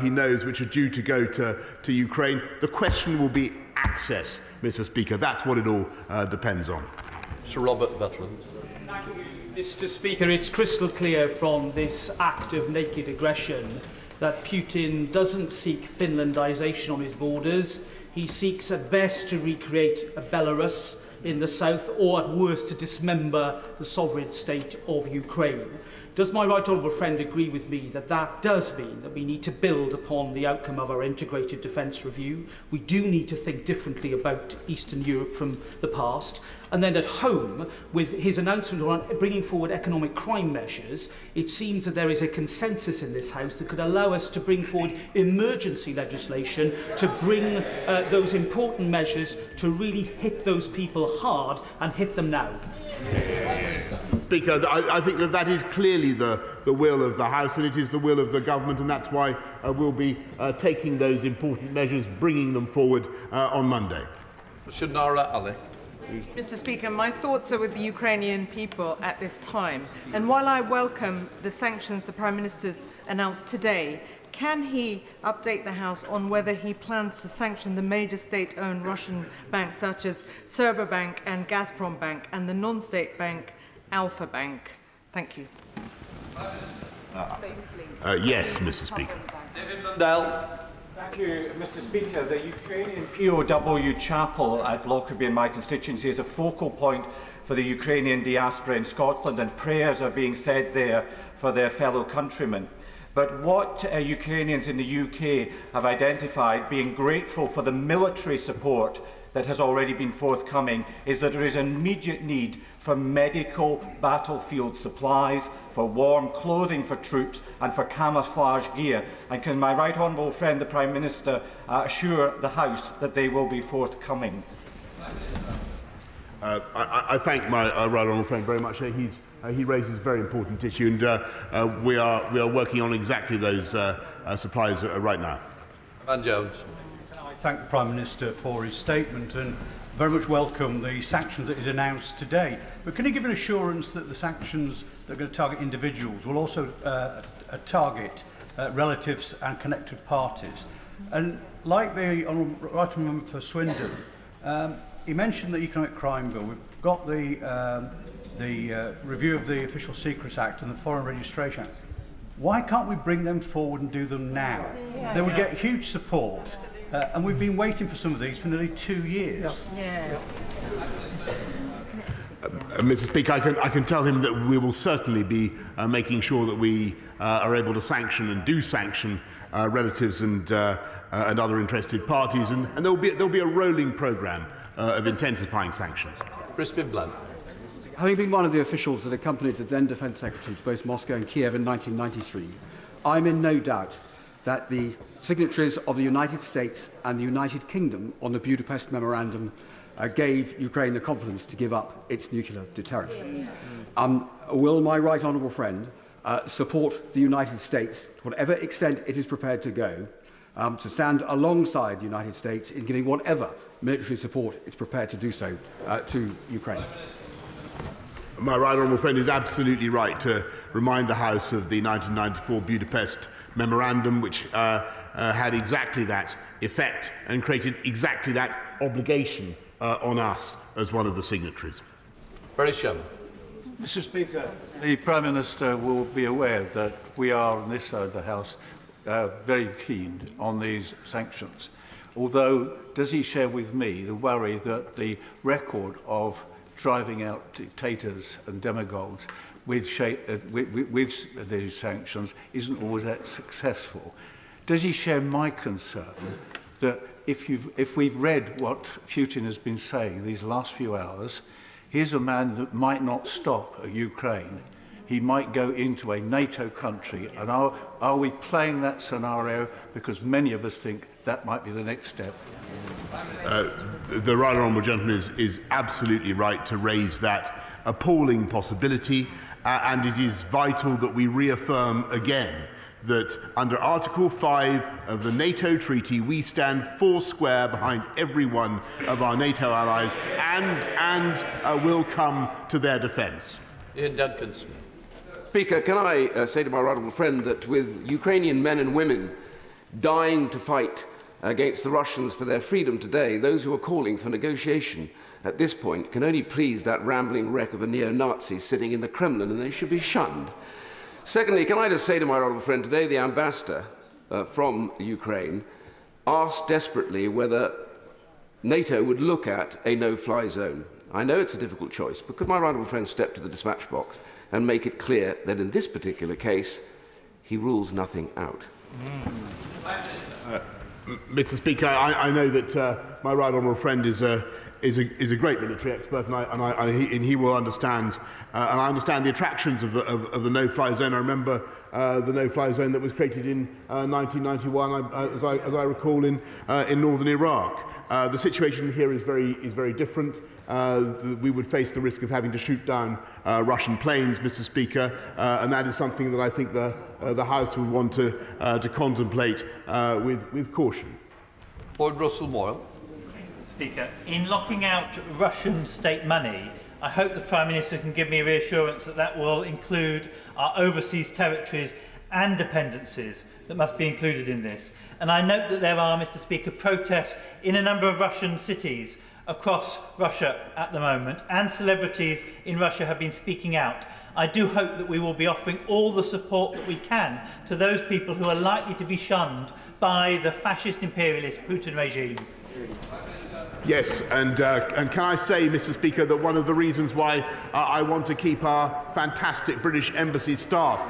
knows, which are due to go to Ukraine. The question will be access, Mr. Speaker. That's what it all depends on. Sir Robert Butland. Mr. Speaker, it's crystal clear from this act of naked aggression that Putin doesn't seek Finlandisation on his borders. He seeks at best to recreate a Belarus in the south, or at worst to dismember the sovereign state of Ukraine. Does my right honourable friend agree with me that that does mean that we need to build upon the outcome of our integrated defence review? We do need to think differently about Eastern Europe from the past. And then at home, with his announcement on bringing forward economic crime measures, it seems that there is a consensus in this House that could allow us to bring forward emergency legislation to bring those important measures to really hit those people hard and hit them now. Speaker, I think that is clearly the will of the House, and it is the will of the government, and that's why we'll be taking those important measures, bringing them forward on Monday. Shanara Ali. Mr. Speaker, my thoughts are with the Ukrainian people at this time. And while I welcome the sanctions the Prime Minister's announced today, can he update the House on whether he plans to sanction the major state-owned Russian banks such as Bank and Gazprom Bank and the non-state bank Alpha Bank? Thank you. Yes, Mr. Speaker. Thank you, Mr. Speaker. The Ukrainian POW chapel at Lockerbie in my constituency is a focal point for the Ukrainian diaspora in Scotland, and prayers are being said there for their fellow countrymen. But what Ukrainians in the UK have identified, being grateful for the military support that has already been forthcoming, is that there is an immediate need for medical battlefield supplies, for warm clothing for troops and for camouflage gear. And can my right honourable friend, the Prime Minister, assure the House that they will be forthcoming? I thank my right honourable friend very much. He raises a very important issue, and we are working on exactly those supplies right now. Van Jones. I thank the Prime Minister for his statement and very much welcome the sanctions that he's announced today. But can he give an assurance that the sanctions that are going to target individuals will also target relatives and connected parties? And like the Honourable Right Honourable Member for Swindon, he mentioned the Economic Crime Bill. We've got the review of the Official Secrets Act and the Foreign Registration Act. Why can't we bring them forward and do them now? They would get huge support. And we've been waiting for some of these for nearly 2 years. Mr. Speaker, I can tell him that we will certainly be making sure that we are able to sanction and do sanction relatives and other interested parties, and there'll be a rolling programme of intensifying sanctions. Crispin Blunt. Having been one of the officials that accompanied the then Defence Secretary to both Moscow and Kiev in 1993, I'm in no doubt that the signatories of the United States and the United Kingdom on the Budapest Memorandum gave Ukraine the confidence to give up its nuclear deterrent. Will my right honourable friend support the United States to whatever extent it is prepared to go to stand alongside the United States in giving whatever military support it's prepared to do so to Ukraine? My right honourable friend is absolutely right to remind the House of the 1994 Budapest Memorandum, which had exactly that effect and created exactly that obligation on us as one of the signatories. Very sure. Mr. Speaker, the Prime Minister will be aware that we are on this side of the House very keen on these sanctions. Although, does he share with me the worry that the record of driving out dictators and demagogues with these sanctions isn't always that successful? Does he share my concern that if we've read what Putin has been saying these last few hours, here's a man that might not stop at Ukraine. He might go into a NATO country. And are we playing that scenario? Because many of us think that might be the next step. The right honourable gentleman is absolutely right to raise that appalling possibility, and it is vital that we reaffirm again that under Article 5 of the NATO Treaty we stand foursquare behind every one of our NATO allies and will come to their defence. Ian Duncan-Smith. Speaker, can I say to my right honourable friend that with Ukrainian men and women dying to fight against the Russians for their freedom today, those who are calling for negotiation at this point can only please that rambling wreck of a neo-Nazi sitting in the Kremlin, and they should be shunned. Secondly, can I just say to my honourable friend today, the ambassador from Ukraine asked desperately whether NATO would look at a no-fly zone. I know it's a difficult choice, but could my right honourable friend step to the dispatch box and make it clear that in this particular case, he rules nothing out? Mr. Speaker, I know that my right honourable friend is a great military expert, and he will understand. And I understand the attractions of the no-fly zone. I remember the no-fly zone that was created in 1991, as I recall, in northern Iraq. The situation here is very different. We would face the risk of having to shoot down Russian planes, Mr. Speaker, and that is something that I think the House would want to contemplate with caution. Lord Russell-Moyle. Speaker, in locking out Russian state money, I hope the Prime Minister can give me reassurance that that will include our overseas territories and dependencies that must be included in this. And I note that there are, Mr. Speaker, protests in a number of Russian cities across Russia at the moment, and celebrities in Russia have been speaking out. I do hope that we will be offering all the support that we can to those people who are likely to be shunned by the fascist imperialist Putin regime. Yes, and can I say, Mr. Speaker, that one of the reasons why I want to keep our fantastic British Embassy staff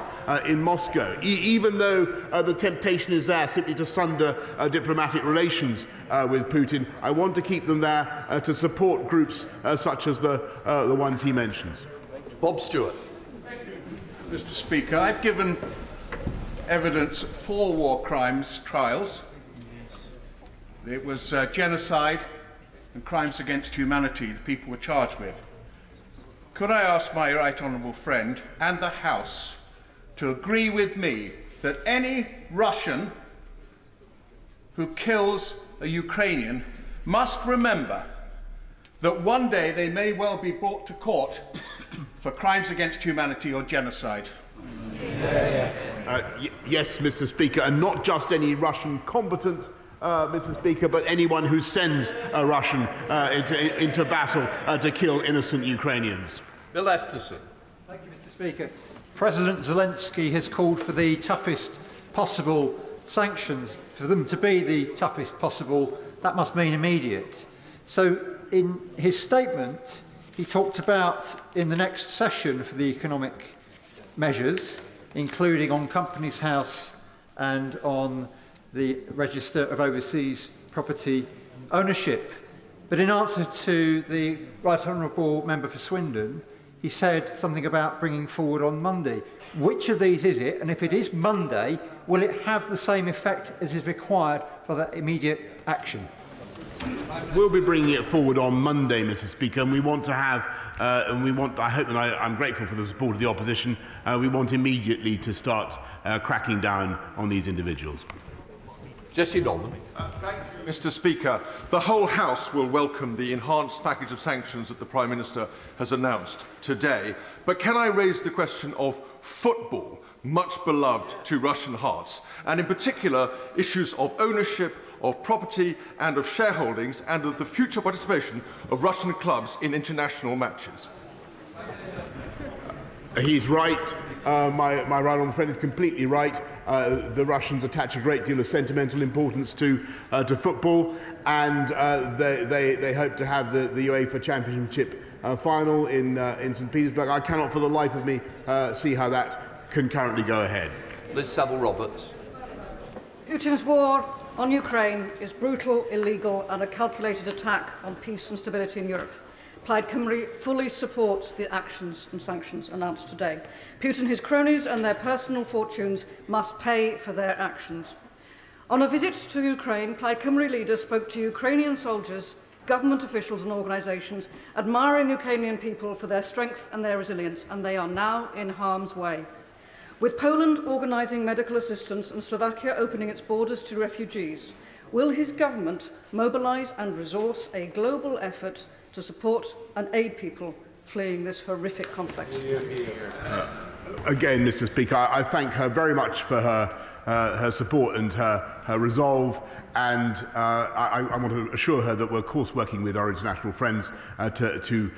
in Moscow, even though the temptation is there simply to sunder diplomatic relations with Putin, I want to keep them there to support groups such as the ones he mentions. Bob Stewart. Mr. Speaker, I've given evidence for war crimes trials. It was genocide and crimes against humanity the people were charged with. Could I ask my right honourable friend and the House to agree with me that any Russian who kills a Ukrainian must remember that one day they may well be brought to court for crimes against humanity or genocide? Yes, Mr. Speaker, and not just any Russian combatant, Mr. Speaker, but anyone who sends a Russian into battle to kill innocent Ukrainians. Bill Esterson. Thank you, Mr. Speaker. President Zelensky has called for the toughest possible sanctions. For them to be the toughest possible, that must mean immediate. So in his statement, he talked about in the next session for the economic measures, including on Companies House and on the Register of Overseas Property Ownership. But in answer to the Right Honourable Member for Swindon, he said something about bringing forward on Monday. Which of these is it? And if it is Monday, will it have the same effect as is required for that immediate action? We'll be bringing it forward on Monday, Mr. Speaker, and we want to have, I hope, and I'm grateful for the support of the opposition, we want immediately to start cracking down on these individuals. Jesse Dolman. Thank you, Mr. Speaker. The whole House will welcome the enhanced package of sanctions that the Prime Minister has announced today. But can I raise the question of football, much beloved to Russian hearts, and in particular issues of ownership, of property and of shareholdings, and of the future participation of Russian clubs in international matches? He's right. My right honourable friend is completely right. The Russians attach a great deal of sentimental importance to football, and they hope to have the UEFA Championship final in St. Petersburg. I cannot for the life of me see how that can currently go ahead. Liz Saville-Roberts. Putin's war on Ukraine is brutal, illegal and a calculated attack on peace and stability in Europe. Plaid Cymru fully supports the actions and sanctions announced today. Putin, his cronies and their personal fortunes must pay for their actions. On a visit to Ukraine, Plaid Cymru leaders spoke to Ukrainian soldiers, government officials and organisations, admiring Ukrainian people for their strength and their resilience, and they are now in harm's way. With Poland organising medical assistance and Slovakia opening its borders to refugees, will his government mobilise and resource a global effort to support and aid people fleeing this horrific conflict? Again, Mr. Speaker, I thank her very much for her support and her resolve, and I want to assure her that we're, of course, working with our international friends to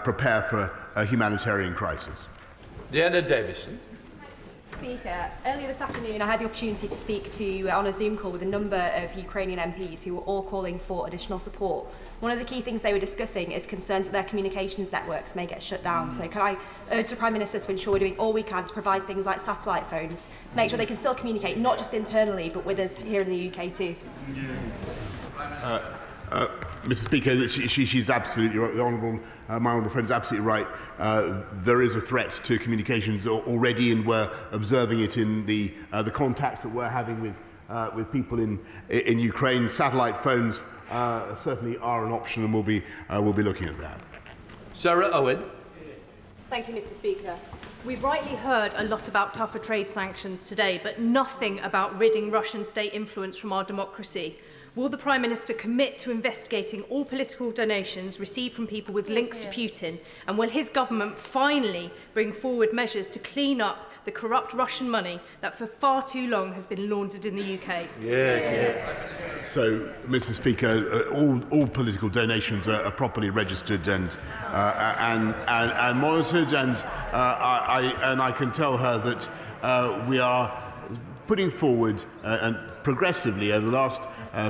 prepare for a humanitarian crisis. Deanna Davison. Speaker, earlier this afternoon I had the opportunity to speak to on a Zoom call with a number of Ukrainian MPs who were all calling for additional support. One of the key things they were discussing is concerns that their communications networks may get shut down. So can I urge the Prime Minister to ensure we're doing all we can to provide things like satellite phones to make sure they can still communicate, not just internally, but with us here in the UK too? Mr. Speaker, she's absolutely right. The Honourable, my honourable friend is absolutely right. There is a threat to communications already, and we're observing it in the contacts that we're having with people in Ukraine. Satellite phones certainly are an option, and we'll be looking at that. Sarah Owen. Thank you, Mr. Speaker. We've rightly heard a lot about tougher trade sanctions today, but nothing about ridding Russian state influence from our democracy. Will the Prime Minister commit to investigating all political donations received from people with links to Putin? And will his government finally bring forward measures to clean up the corrupt Russian money that for far too long has been laundered in the UK? So, Mr. Speaker, all political donations are properly registered and monitored, and I can tell her that we are putting forward and progressively over the last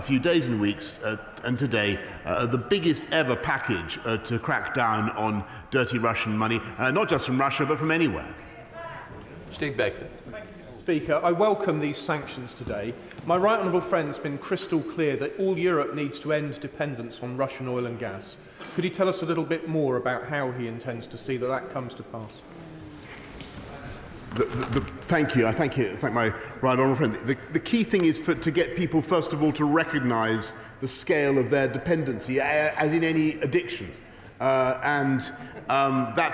few days and weeks and today the biggest ever package to crack down on dirty Russian money, not just from Russia but from anywhere. Steve Baker. Speaker, I welcome these sanctions today. My right honourable friend's been crystal clear that all Europe needs to end dependence on Russian oil and gas. Could he tell us a little bit more about how he intends to see that comes to pass? Thank you. I thank my right honourable friend. The key thing is to get people, first of all, to recognise the scale of their dependency, as in any addiction. That's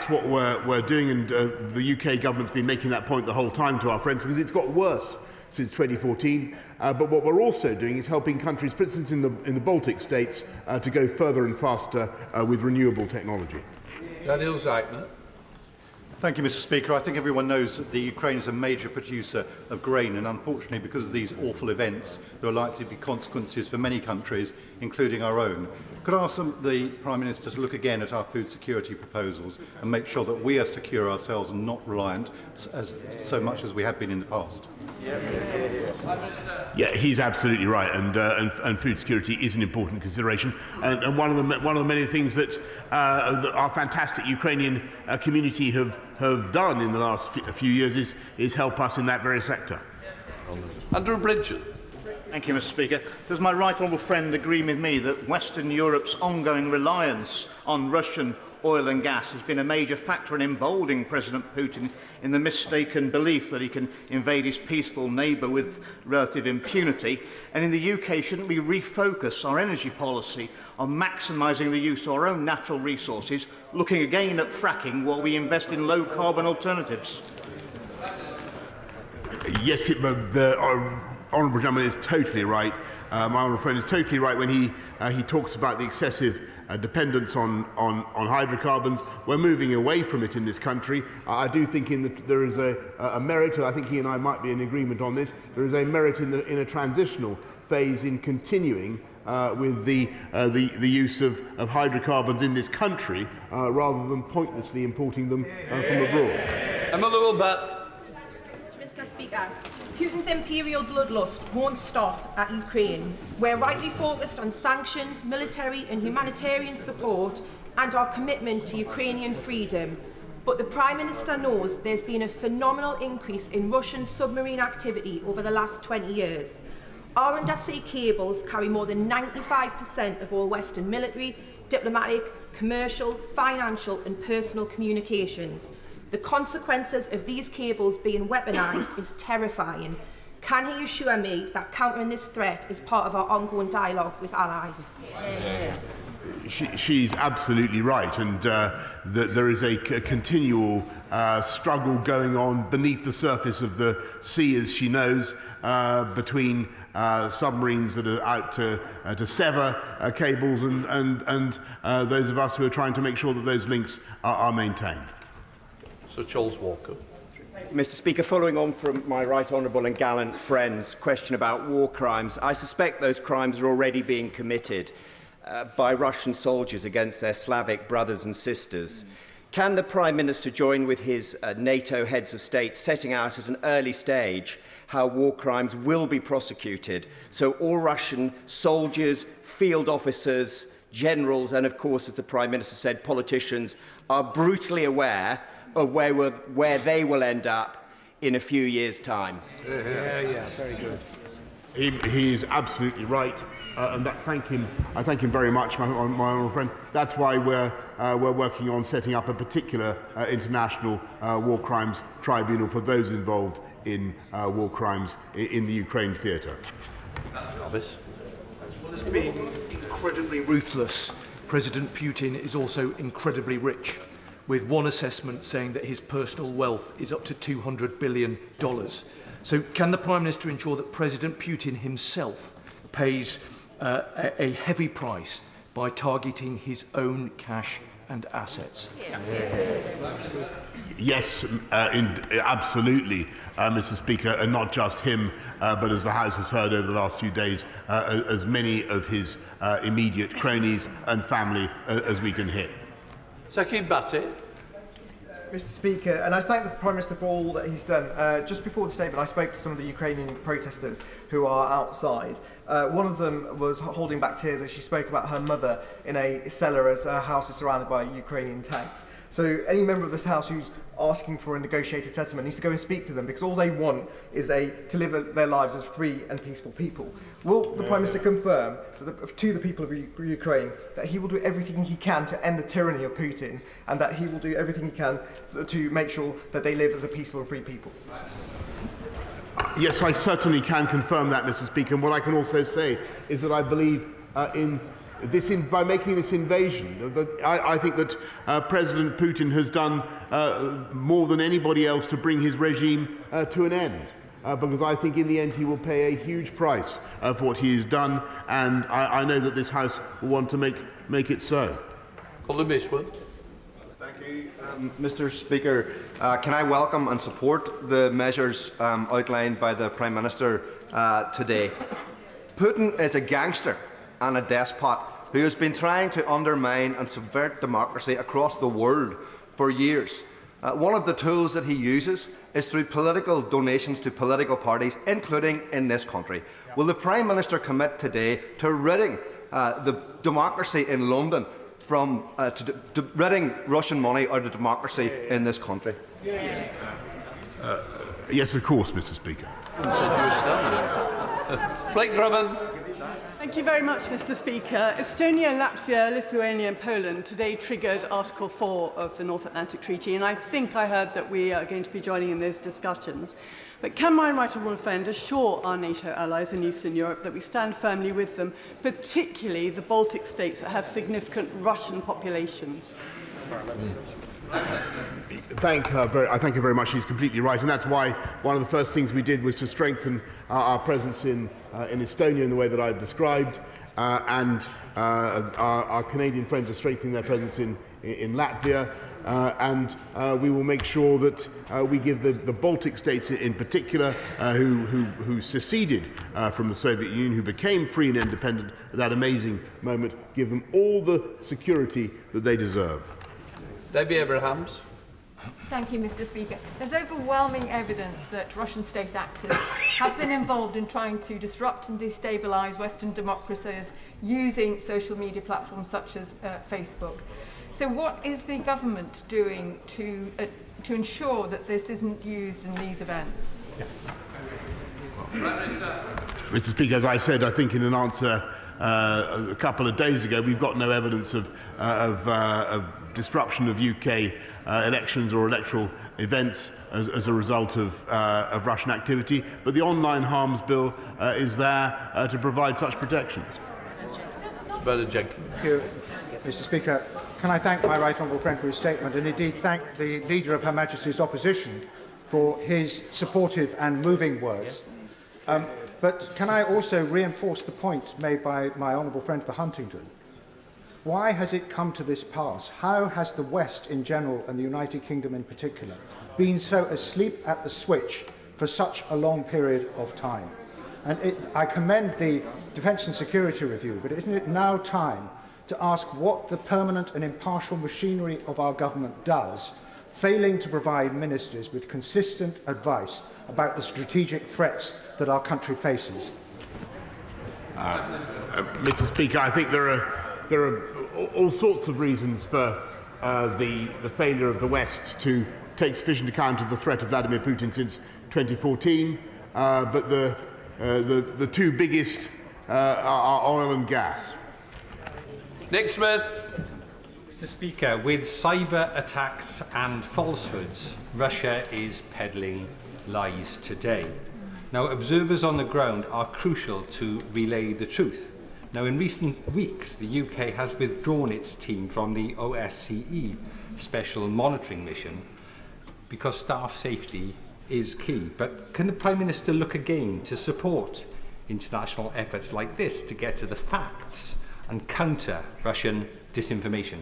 what we're doing, and the UK government's been making that point the whole time to our friends, because it's got worse since 2014. But what we're also doing is helping countries, for instance in the Baltic states, to go further and faster with renewable technology. Daniel Zeichner. Thank you, Mr. Speaker. I think everyone knows that the Ukraine is a major producer of grain, and unfortunately, because of these awful events, there are likely to be consequences for many countries, including our own. Could I ask the Prime Minister to look again at our food security proposals and make sure that we are secure ourselves and not reliant so much as we have been in the past? Yeah, he's absolutely right, and food security is an important consideration, and one of the many things that our fantastic Ukrainian community have done in the last few years is help us in that very sector. Andrew Bridget. Thank you, Mr. Speaker. Does my right honourable friend agree with me that Western Europe's ongoing reliance on Russian oil and gas has been a major factor in emboldening President Putin in the mistaken belief that he can invade his peaceful neighbour with relative impunity? And in the UK, shouldn't we refocus our energy policy on maximising the use of our own natural resources, looking again at fracking while we invest in low-carbon alternatives? Yes, the honourable gentleman is totally right. My honourable friend is totally right when he talks about the excessive dependence on hydrocarbons. We're moving away from it in this country. I do think there is a merit, I think he and I might be in agreement on this, there is a merit in a transitional phase in continuing with the use of hydrocarbons in this country rather than pointlessly importing them from abroad. Emma Lewell-Batt. Mr. Speaker, Putin's imperial bloodlust won't stop at Ukraine. We're rightly focused on sanctions, military and humanitarian support and our commitment to Ukrainian freedom. But the Prime Minister knows there's been a phenomenal increase in Russian submarine activity over the last 20 years. Our undersea cables carry more than 95% of all Western military, diplomatic, commercial, financial and personal communications. The consequences of these cables being weaponised is terrifying. Can he assure me that countering this threat is part of our ongoing dialogue with allies? She's absolutely right, and there is a continual struggle going on beneath the surface of the sea, as she knows, between submarines that are out to sever cables and those of us who are trying to make sure that those links are maintained. Sir Charles Walker. Mr. Speaker, following on from my right honourable and gallant friend's question about war crimes, I suspect those crimes are already being committed by Russian soldiers against their Slavic brothers and sisters. Can the Prime Minister join with his NATO heads of state setting out at an early stage how war crimes will be prosecuted, so all Russian soldiers, field officers, generals and, of course, as the Prime Minister said, politicians are brutally aware of where they will end up in a few years' time? Yeah, very good. He is absolutely right, and I thank him very much, my honourable friend. That's why we're working on setting up a particular international war crimes tribunal for those involved in war crimes in the Ukraine theatre. NowThis. Well, as being incredibly ruthless, President Putin is also incredibly rich, with one assessment saying that his personal wealth is up to $200 billion. So can the Prime Minister ensure that President Putin himself pays a heavy price by targeting his own cash and assets? Yes, absolutely, Mr. Speaker, and not just him, but as the House has heard over the last few days, as many of his immediate cronies and family as we can hit. Second Batty. Mr. Speaker, and I thank the Prime Minister for all that he's done. Just before the statement, I spoke to some of the Ukrainian protesters who are outside. One of them was holding back tears as she spoke about her mother in a cellar as her house is surrounded by Ukrainian tanks. So any member of this House who's asking for a negotiated settlement needs to go and speak to them, because all they want is to live their lives as free and peaceful people. Will the Prime Minister confirm to the people of Ukraine that he will do everything he can to end the tyranny of Putin, and that he will do everything he can to make sure that they live as a peaceful and free people? Yes, I certainly can confirm that, Mr. Speaker. And what I can also say is that I believe by making this invasion, I think that President Putin has done more than anybody else to bring his regime to an end. Because I think in the end he will pay a huge price for what he has done, and I know that this House will want to make it so. Colin Bishwood. Thank you, Mr. Speaker. Can I welcome and support the measures outlined by the Prime Minister today? Putin is a gangster and a despot who has been trying to undermine and subvert democracy across the world for years. One of the tools that he uses is through political donations to political parties, including in this country. Will the Prime Minister commit today to ridding the democracy in London from to ridding Russian money out of democracy in this country? Yes, of course, Mr. Speaker. Blake Drummond. Thank you very much, Mr. Speaker. Estonia, Latvia, Lithuania and Poland today triggered Article 4 of the North Atlantic Treaty, and I think I heard that we are going to be joining in those discussions. But can my right honourable friend assure our NATO allies in Eastern Europe that we stand firmly with them, particularly the Baltic states that have significant Russian populations? I thank her very much. She's completely right, and that's why one of the first things we did was to strengthen our presence in Estonia in the way that I've described, and our Canadian friends are strengthening their presence in Latvia, and we will make sure that we give the Baltic states in particular, who seceded from the Soviet Union, who became free and independent at that amazing moment, give them all the security that they deserve. Debbie Abrahams. Thank you, Mr. Speaker. There's overwhelming evidence that Russian state actors have been involved in trying to disrupt and destabilise Western democracies using social media platforms such as Facebook. So what is the government doing to ensure that this isn't used in these events? Mr. Speaker, as I said, I think in an answer a couple of days ago, we've got no evidence of disruption of UK elections or electoral events as a result of Russian activity, but the Online Harms Bill is there to provide such protections. Thank you, Mr. Speaker. Can I thank my right honourable friend for his statement, and indeed thank the Leader of Her Majesty's Opposition for his supportive and moving words. But can I also reinforce the point made by my honourable friend for Huntingdon? Why has it come to this pass? How has the West in general, and the United Kingdom in particular, been so asleep at the switch for such a long period of time? And I commend the Defence and Security Review, but isn't it now time to ask what the permanent and impartial machinery of our government does, failing to provide ministers with consistent advice about the strategic threats that our country faces? Mr. Speaker, I think there are all sorts of reasons for the failure of the West to take sufficient account of the threat of Vladimir Putin since 2014, but the two biggest are oil and gas. Nick Smith. Mr. Speaker, with cyber attacks and falsehoods, Russia is peddling lies today. Now, observers on the ground are crucial to relay the truth. Now, in recent weeks, the UK has withdrawn its team from the OSCE Special Monitoring Mission because staff safety is key. But can the Prime Minister look again to support international efforts like this to get to the facts and counter Russian disinformation?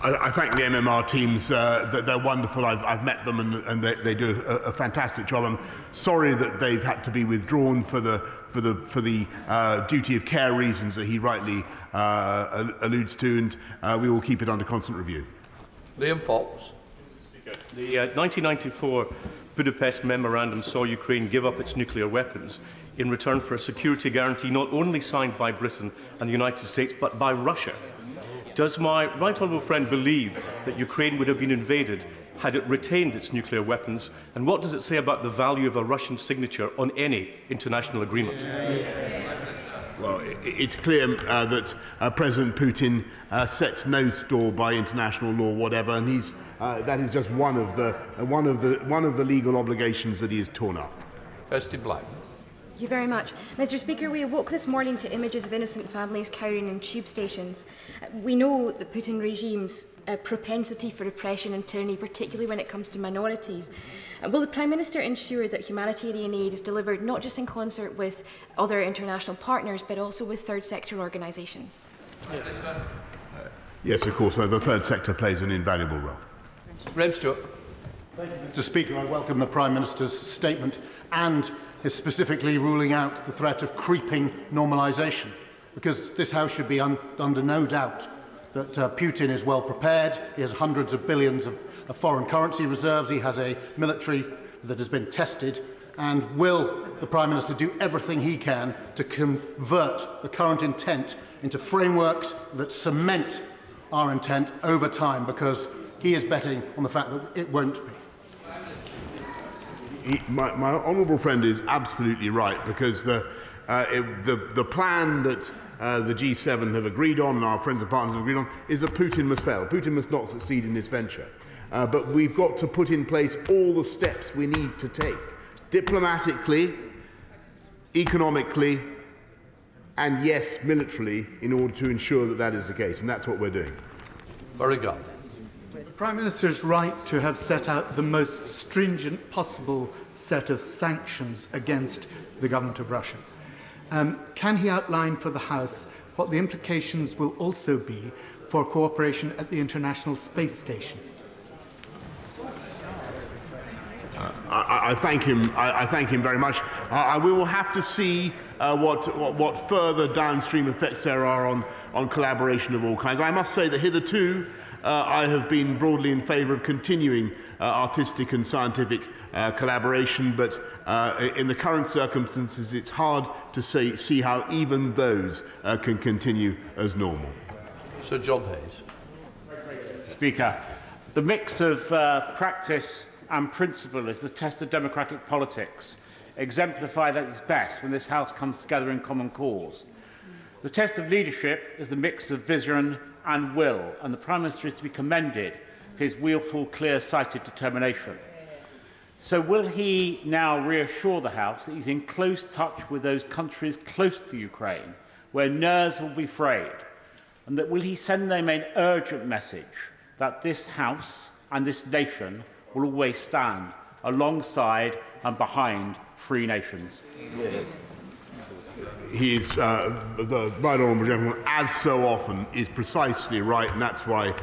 I thank the MMR teams. They're wonderful. I've met them, and they do a fantastic job. I'm sorry that they've had to be withdrawn for the duty of care reasons that he rightly alludes to, and we will keep it under constant review. Liam Fox. The 1994 Budapest Memorandum saw Ukraine give up its nuclear weapons in return for a security guarantee not only signed by Britain and the United States, but by Russia. Does my right honourable friend believe that Ukraine would have been invaded had it retained its nuclear weapons? And what does it say about the value of a Russian signature on any international agreement? Well, it's clear that President Putin sets no store by international law, whatever, and that is just one of the legal obligations that he has torn up. Kirsty Black. Thank you very much. Mr. Speaker, we awoke this morning to images of innocent families cowering in tube stations. We know the Putin regime's propensity for repression and tyranny, particularly when it comes to minorities. Will the Prime Minister ensure that humanitarian aid is delivered not just in concert with other international partners, but also with third sector organisations? Yes, of course. The third sector plays an invaluable role. Graham Stewart. Mr. Speaker, I welcome the Prime Minister's statement and his specifically ruling out the threat of creeping normalisation, because this House should be under no doubt that Putin is well prepared. He has hundreds of billions of foreign currency reserves. He has a military that has been tested. And will the Prime Minister do everything he can to convert the current intent into frameworks that cement our intent over time, because he is betting on the fact that it won't be? My honourable friend is absolutely right, because the plan that the G7 have agreed on and our friends and partners have agreed on is that Putin must fail. Putin must not succeed in this venture. But we've got to put in place all the steps we need to take, diplomatically, economically, and yes, militarily, in order to ensure that that is the case. And that's what we're doing. Very good. The Prime Minister is right to have set out the most stringent possible set of sanctions against the government of Russia. Can he outline for the House what the implications will also be for cooperation at the International Space Station? I thank him. I thank him very much. We will have to see what further downstream effects there are on collaboration of all kinds. I must say that hitherto I have been broadly in favour of continuing artistic and scientific collaboration, but in the current circumstances it's hard to see how even those can continue as normal. Sir John Hayes. Speaker, the mix of practice and principle is the test of democratic politics, exemplified at its best when this House comes together in common cause. The test of leadership is the mix of vision and will, and the Prime Minister is to be commended for his willful, clear-sighted determination. So will he now reassure the House that he's in close touch with those countries close to Ukraine, where nerves will be frayed, and that will he send them an urgent message that this House and this nation will always stand alongside and behind free nations? He's the right honourable gentleman, as so often, is precisely right, and that's why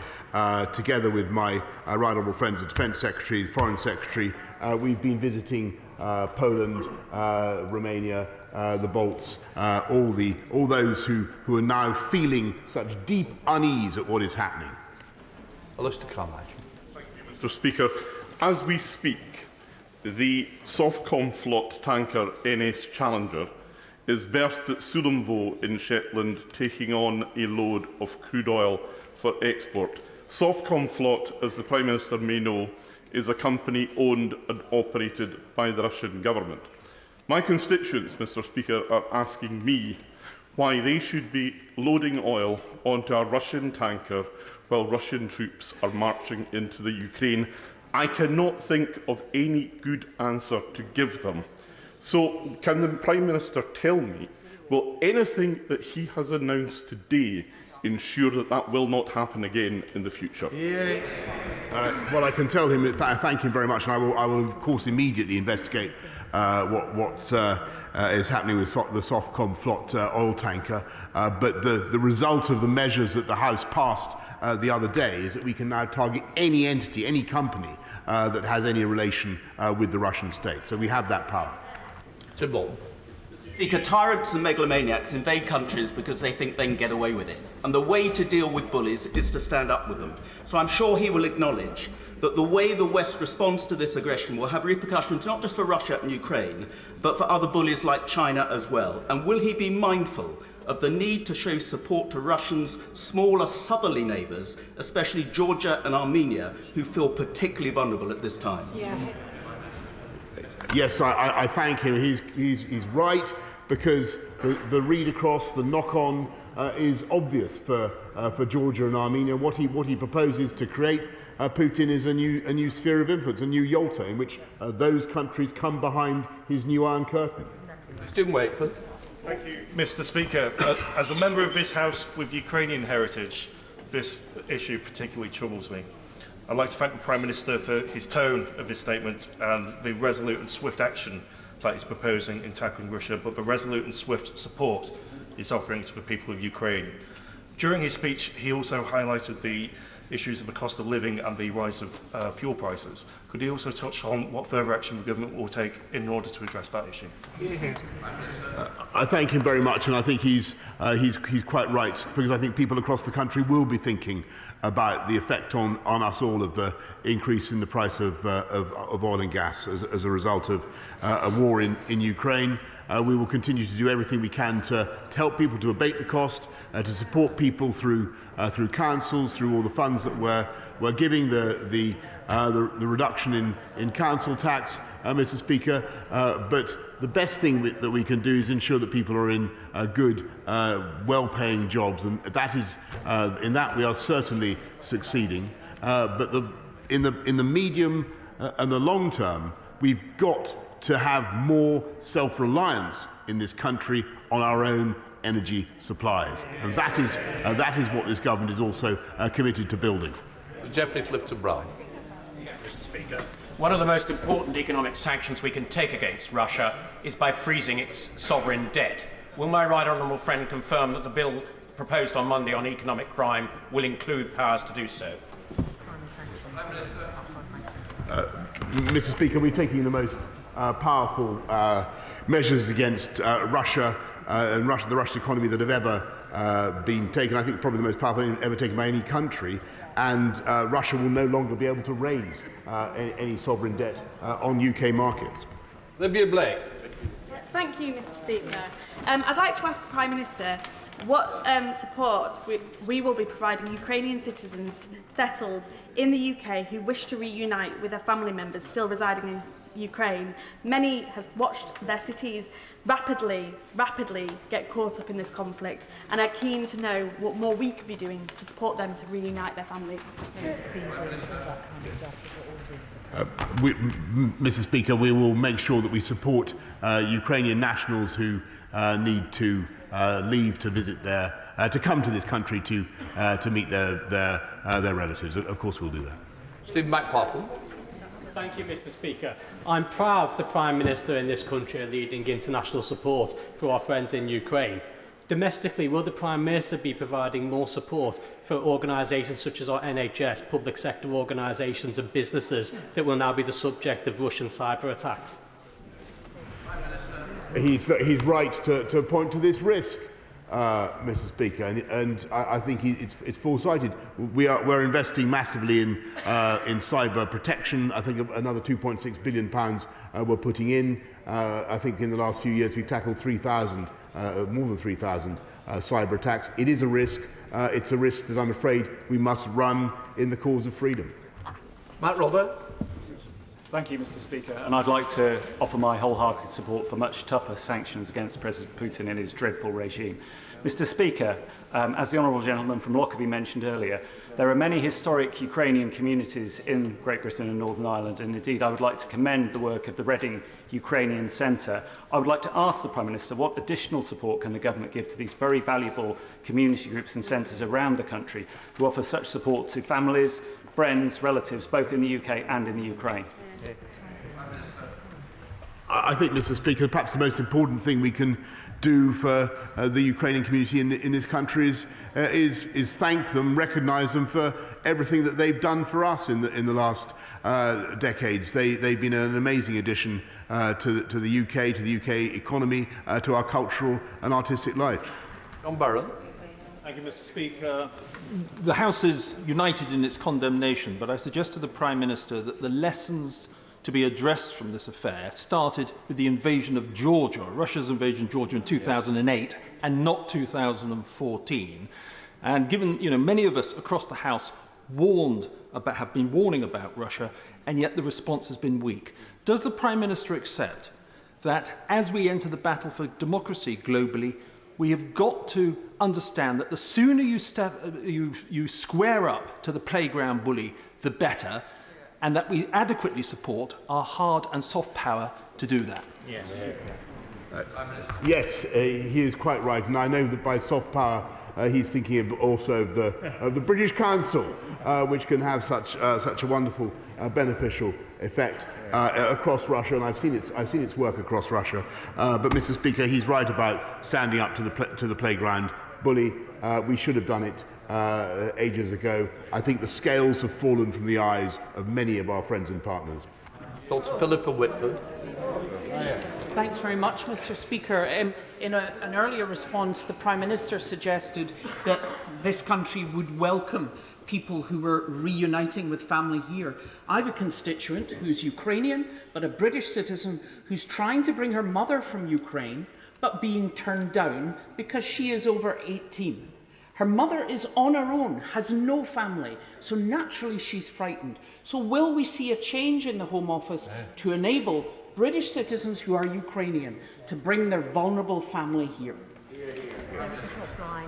together with my right honourable friends, the Defence Secretary, the Foreign Secretary, we've been visiting Poland, Romania, the Balts, all those who are now feeling such deep unease at what is happening. Mr. Carmichael. Thank you, Mr. Speaker. As we speak, the Softcom Flot tanker NS Challenger is berthed at Sullomvo in Shetland, taking on a load of crude oil for export. Softcom Flot, as the Prime Minister may know, is a company owned and operated by the Russian government. My constituents, Mr. Speaker, are asking me why they should be loading oil onto a Russian tanker while Russian troops are marching into the Ukraine. I cannot think of any good answer to give them. So, can the Prime Minister tell me, will anything that he has announced today ensure that that will not happen again in the future? Well, I can tell him, thank him very much, and I will of course immediately investigate what is happening with the Softcom Flot oil tanker. But the result of the measures that the House passed the other day is that we can now target any entity, any company that has any relation with the Russian state. So we have that power. Tim Bolton. Speaker, tyrants and megalomaniacs invade countries because they think they can get away with it. And the way to deal with bullies is to stand up with them. So I'm sure he will acknowledge that the way the West responds to this aggression will have repercussions not just for Russia and Ukraine, but for other bullies like China as well. And will he be mindful of the need to show support to Russia's smaller southerly neighbours, especially Georgia and Armenia, who feel particularly vulnerable at this time? Yes, I thank him. He's right, because the read across, the knock-on is obvious for Georgia and Armenia. What he proposes to create, Putin, is a new sphere of influence, a new Yalta, in which those countries come behind his new Iron Curtain. Stephen Wakeford. Thank you, Mr. Speaker. As a member of this House with Ukrainian heritage, this issue particularly troubles me. I'd like to thank the Prime Minister for his tone of his statement and the resolute and swift action that he's proposing in tackling Russia, but the resolute and swift support he's offering to the people of Ukraine. During his speech, he also highlighted the issues of the cost of living and the rise of fuel prices. Could he also touch on what further action the government will take in order to address that issue? I thank him very much, and I think he's quite right, because I think people across the country will be thinking about the effect on us all of the increase in the price of oil and gas as a result of a war in Ukraine. We will continue to do everything we can to help people to abate the cost, to support people through councils, through all the funds that we're giving, the reduction in council tax, Mr. Speaker. But the best thing that we can do is ensure that people are in good, well-paying jobs, and that is in that we are certainly succeeding. But in the medium and the long term, we've got to have more self-reliance in this country on our own energy supplies, and that is what this government is also committed to building. Geoffrey Clifton-Brown. Mr. Speaker, one of the most important economic sanctions we can take against Russia is by freezing its sovereign debt. Will my right honourable friend confirm that the bill proposed on Monday on economic crime will include powers to do so? Mr. Speaker, we're taking the most powerful measures against Russia and the Russian economy that have ever been taken. I think probably the most powerful ever taken by any country. And Russia will no longer be able to raise any sovereign debt on UK markets. Olivia Blake. Thank you, Mr. Speaker. I'd like to ask the Prime Minister what support we will be providing Ukrainian citizens settled in the UK who wish to reunite with their family members still residing in Ukraine. Many have watched their cities rapidly get caught up in this conflict and are keen to know what more we could be doing to support them to reunite their families. Mr. Speaker, we will make sure that we support Ukrainian nationals who need to leave to visit to come to this country to meet their relatives. Of course, we'll do that. Stephen McPartland. Thank you, Mr. Speaker. I'm proud the Prime Minister in this country are leading international support for our friends in Ukraine. Domestically, will the Prime Minister be providing more support for organisations such as our NHS, public sector organisations and businesses that will now be the subject of Russian cyber attacks? He's right to point to this risk, Mr. Speaker, and I think it's foresighted. We're investing massively in cyber protection. I think another £2.6 billion we're putting in. I think in the last few years we've tackled 3,000, more than 3,000 cyber attacks. It is a risk. It's a risk that I'm afraid we must run in the cause of freedom. Matt Robert. Thank you, Mr. Speaker, and I'd like to offer my wholehearted support for much tougher sanctions against President Putin and his dreadful regime. Mr. Speaker, as the honourable gentleman from Lockerbie mentioned earlier, there are many historic Ukrainian communities in Great Britain and Northern Ireland, and indeed I would like to commend the work of the Reading Ukrainian Centre. I would like to ask the Prime Minister what additional support can the government give to these very valuable community groups and centres around the country who offer such support to families, friends, relatives, both in the UK and in the Ukraine. I think, Mr. Speaker, perhaps the most important thing we can do for the Ukrainian community in this country is thank them, recognise them for everything that they've done for us in the last decades. They've been an amazing addition to the UK, to the UK economy, to our cultural and artistic life. John Barron. Thank you, Mr. Speaker. The House is united in its condemnation, but I suggest to the Prime Minister that the lessons to be addressed from this affair started with the invasion of Georgia, Russia's invasion of Georgia in 2008 and not 2014. And given, many of us across the House have been warning about Russia, and yet the response has been weak. Does the Prime Minister accept that as we enter the battle for democracy globally, we have got to understand that the sooner you square up to the playground bully, the better, and that we adequately support our hard and soft power to do that? Yes, yes, he is quite right, and I know that by soft power he's thinking also of the British Council, which can have such a wonderful beneficial effect across Russia, and I've seen its work across Russia. But Mr. Speaker, he's right about standing up to the playground bully. We should have done it ages ago. I think the scales have fallen from the eyes of many of our friends and partners. Dr. Philippa Whitford. Thanks very much, Mr. Speaker. In an earlier response, the Prime Minister suggested that this country would welcome people who were reuniting with family here. I have a constituent who's Ukrainian, but a British citizen who's trying to bring her mother from Ukraine, but being turned down because she is over 18. Her mother is on her own, has no family, so naturally she's frightened. So will we see a change in the Home Office to enable British citizens who are Ukrainian to bring their vulnerable family here?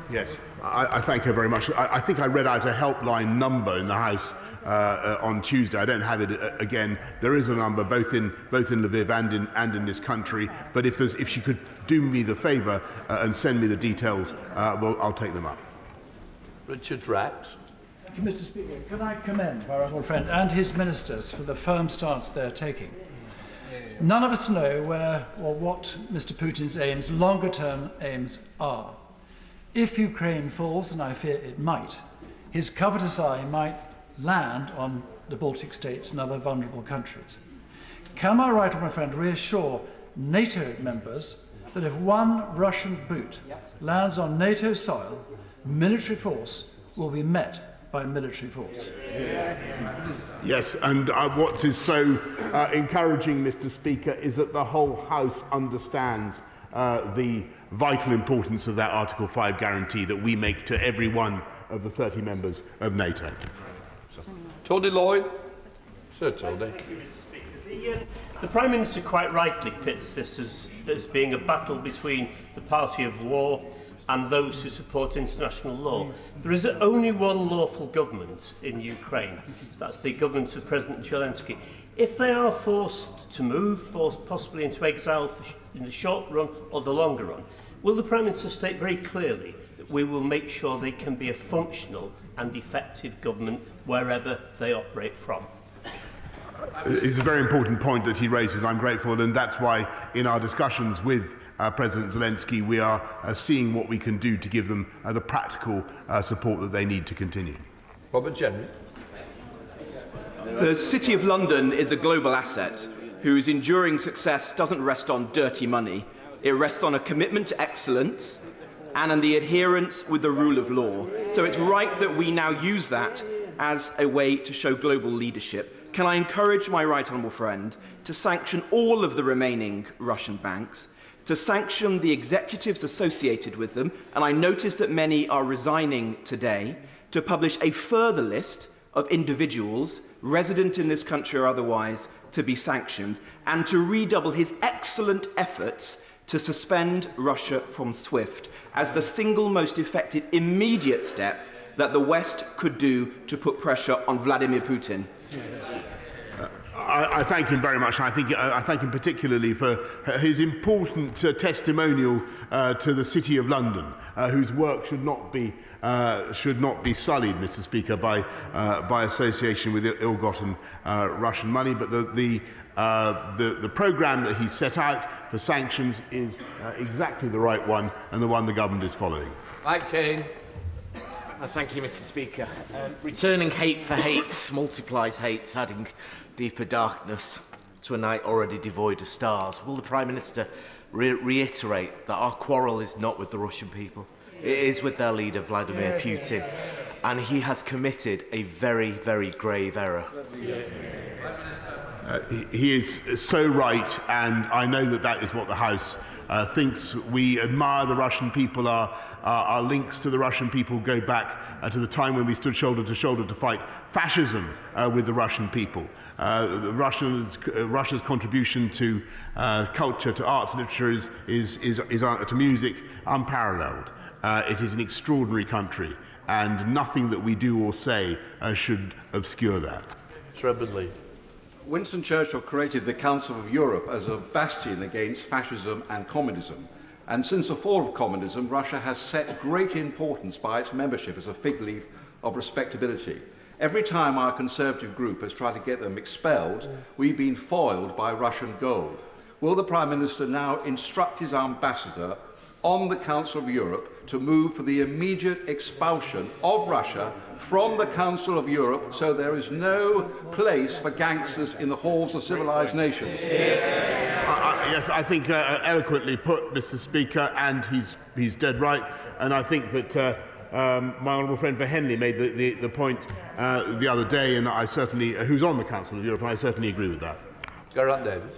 Yes, I thank her very much. I think I read out a helpline number in the House on Tuesday. I don't have it again. There is a number both in Lviv and in this country. But if she could do me the favour and send me the details, well, I'll take them up. Richard Drax. Thank you, Mr. Speaker. Can I commend my honourable friend and his ministers for the firm stance they're taking? None of us know where or what Mr. Putin's longer-term aims are. If Ukraine falls, and I fear it might, his covetous eye might land on the Baltic states and other vulnerable countries. Can my right honourable friend reassure NATO members that if one Russian boot lands on NATO soil, military force will be met by military force? Yes, and what is so encouraging, Mr. Speaker, is that the whole House understands the vital importance of that Article 5 guarantee that we make to every one of the 30 members of NATO. Tony Lloyd. Sir Tony. The Prime Minister quite rightly pits this as being a battle between the party of war and those who support international law. There is only one lawful government in Ukraine. That's the government of President Zelensky. If they are forced to move, forced possibly into exile in the short run or the longer run, will the Prime Minister state very clearly that we will make sure they can be a functional and effective government wherever they operate from? It's a very important point that he raises. I'm grateful, and that's why in our discussions with President Zelensky, we are seeing what we can do to give them the practical support that they need to continue. Robert Jenry. The City of London is a global asset whose enduring success doesn't rest on dirty money. It rests on a commitment to excellence and on the adherence with the rule of law. So it's right that we now use that as a way to show global leadership. Can I encourage my right honourable friend to sanction all of the remaining Russian banks, to sanction the executives associated with them, and I notice that many are resigning today, to publish a further list of individuals, resident in this country or otherwise, to be sanctioned, and to redouble his excellent efforts to suspend Russia from SWIFT as the single most effective immediate step that the West could do to put pressure on Vladimir Putin. I thank him very much. I thank him particularly for his important testimonial to the City of London, whose work should not be sullied, Mr. Speaker, by association with ill-gotten Russian money. But the programme that he set out for sanctions is exactly the right one, and the one the government is following. Mike Kane. Thank you, Mr. Speaker. Returning hate for hate multiplies hate, adding deeper darkness to a night already devoid of stars. Will the Prime Minister reiterate that our quarrel is not with the Russian people? It is with their leader, Vladimir Putin, and he has committed a very, very grave error. He is so right, and I know that that is what the House thinks. We admire the Russian people. Our links to the Russian people go back to the time when we stood shoulder to shoulder to fight fascism with the Russian people. Russia's contribution to culture, to art, to literature, to music, unparalleled. It is an extraordinary country, and nothing that we do or say should obscure that. Shrebard-Lee. Winston Churchill created the Council of Europe as a bastion against fascism and communism. And since the fall of communism, Russia has set great importance by its membership as a fig leaf of respectability. Every time our Conservative group has tried to get them expelled, we've been foiled by Russian gold. Will the Prime Minister now instruct his ambassador on the Council of Europe to move for the immediate expulsion of Russia from the Council of Europe so there is no place for gangsters in the halls of civilised nations? Yes, I think eloquently put, Mr. Speaker, and he's dead right. And I think that my honourable friend for Henley made the point the other day, and I certainly, who's on the Council of Europe, and I certainly agree with that. Geraint Davis.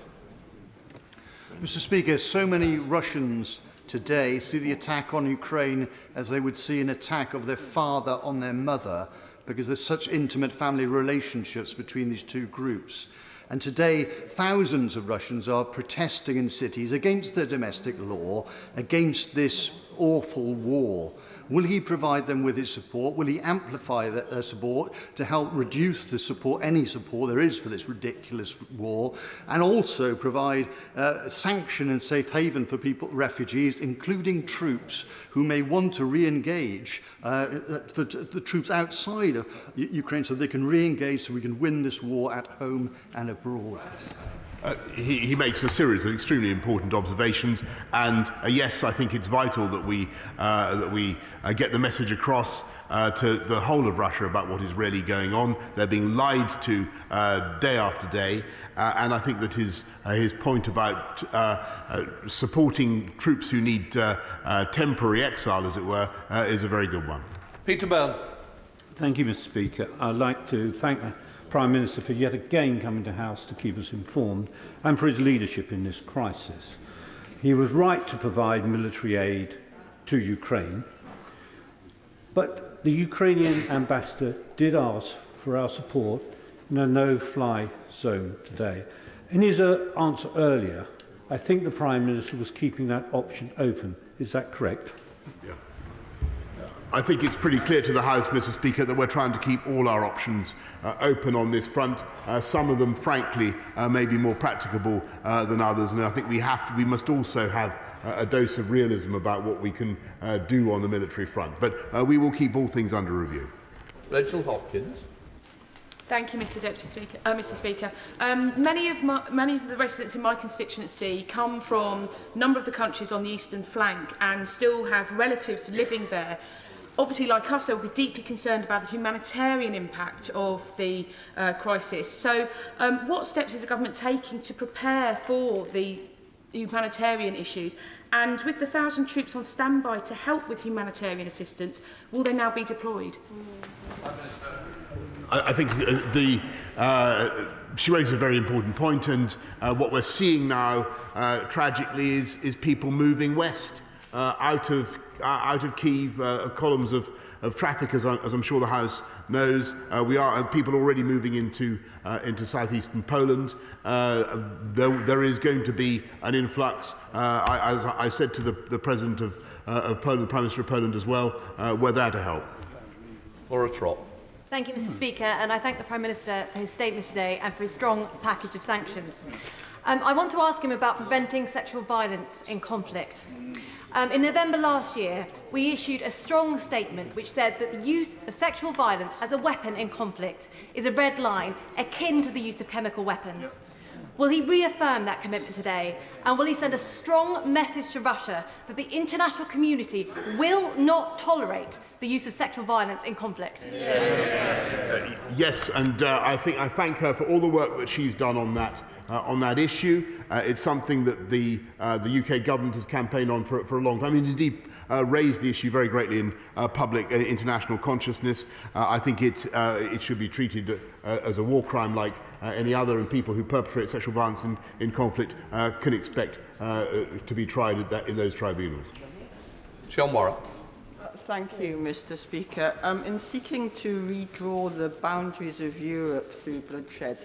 Mr. Speaker, so many Russians today see the attack on Ukraine as they would see an attack of their father on their mother, because there's such intimate family relationships between these two groups. And today, thousands of Russians are protesting in cities against their domestic law, against this awful war. Will he provide them with his support? Will he amplify their support to help reduce the support, any support there is for this ridiculous war, and also provide sanction and safe haven for people, refugees, including troops who may want to re-engage, for the troops outside of Ukraine, so they can re-engage, so we can win this war at home and abroad? He makes a series of extremely important observations, and yes, I think it's vital that we get the message across to the whole of Russia about what is really going on. They're being lied to day after day, and I think that his point about supporting troops who need temporary exile, as it were, is a very good one. Peter Byrne. Thank you, Mr. Speaker. I'd like to thank the Prime Minister for yet again coming to House to keep us informed, and for his leadership in this crisis. He was right to provide military aid to Ukraine, but the Ukrainian ambassador did ask for our support in a no-fly zone today. In his answer earlier, I think the Prime Minister was keeping that option open. Is that correct? Yeah. I think it's pretty clear to the House, Mr. Speaker, that we're trying to keep all our options open on this front. Some of them, frankly, may be more practicable than others, and I think we must also have a dose of realism about what we can do on the military front. But we will keep all things under review. Rachel Hopkins. Thank you, Mr. Speaker. Many of the residents in my constituency come from a number of the countries on the eastern flank and still have relatives living there. Obviously, like us, they will be deeply concerned about the humanitarian impact of the crisis. So, what steps is the government taking to prepare for the humanitarian issues? And with the 1,000 troops on standby to help with humanitarian assistance, will they now be deployed? I think she raised a very important point, and what we're seeing now, tragically, is people moving west out of Kyiv, columns of traffic, as I'm sure the House knows. We are people already moving into southeastern Poland. There is going to be an influx. As I said to the President of Poland, Prime Minister of Poland as well, we're there to help. Laura Trott. Thank you, Mr. Speaker, and I thank the Prime Minister for his statement today and for his strong package of sanctions. I want to ask him about preventing sexual violence in conflict. In November last year, we issued a strong statement which said that the use of sexual violence as a weapon in conflict is a red line akin to the use of chemical weapons. Will he reaffirm that commitment today, and will he send a strong message to Russia that the international community will not tolerate the use of sexual violence in conflict? Yes, and I thank her for all the work that she's done on that issue. It's something that the UK government has campaigned on for a long time, and indeed raised the issue very greatly in public international consciousness. I think it should be treated as a war crime like any other, and people who perpetrate sexual violence in conflict can expect to be tried in those tribunals. John Warren. Thank you, Mr. Speaker. In seeking to redraw the boundaries of Europe through bloodshed,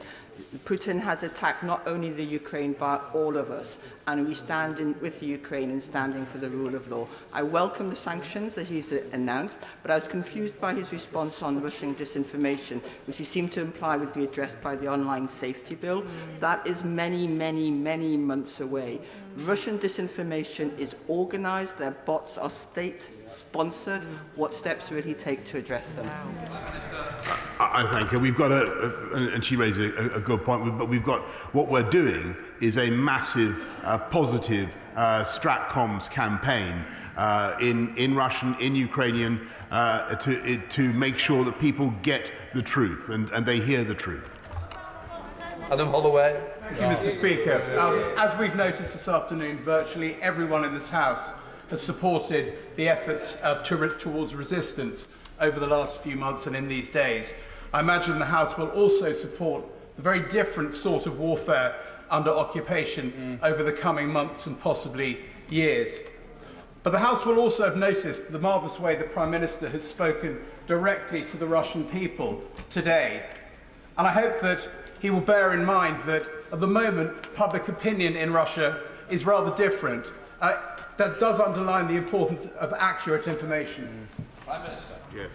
Putin has attacked not only the Ukraine but all of us, and we stand with the Ukraine in standing for the rule of law. I welcome the sanctions that he's announced, but I was confused by his response on Russian disinformation, which he seemed to imply would be addressed by the online safety bill. That is many, many, many months away. Russian disinformation is organised, their bots are state-sponsored. What steps will he take to address them? I thank her. We've got and she raised a good point, but we've got, what we're doing is a massive, positive Stratcoms campaign in Russian, in Ukrainian, to make sure that people get the truth and they hear the truth. Adam Holloway. Thank you, Mr. Speaker. As we've noticed this afternoon, virtually everyone in this House has supported the efforts towards resistance over the last few months and in these days. I imagine the House will also support the very different sort of warfare under occupation over the coming months and possibly years. But the House will also have noticed the marvellous way the Prime Minister has spoken directly to the Russian people today. And I hope that he will bear in mind that at the moment public opinion in Russia is rather different. That does underline the importance of accurate information. Prime Minister. Yes.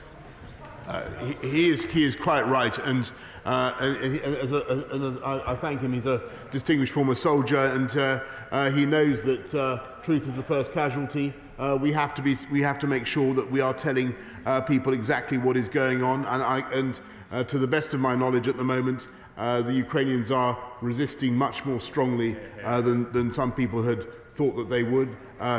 He is quite right, and I thank him. He's a distinguished former soldier, and he knows that truth is the first casualty. We have to make sure that we are telling people exactly what is going on, and to the best of my knowledge at the moment, the Ukrainians are resisting much more strongly than some people had thought that they would.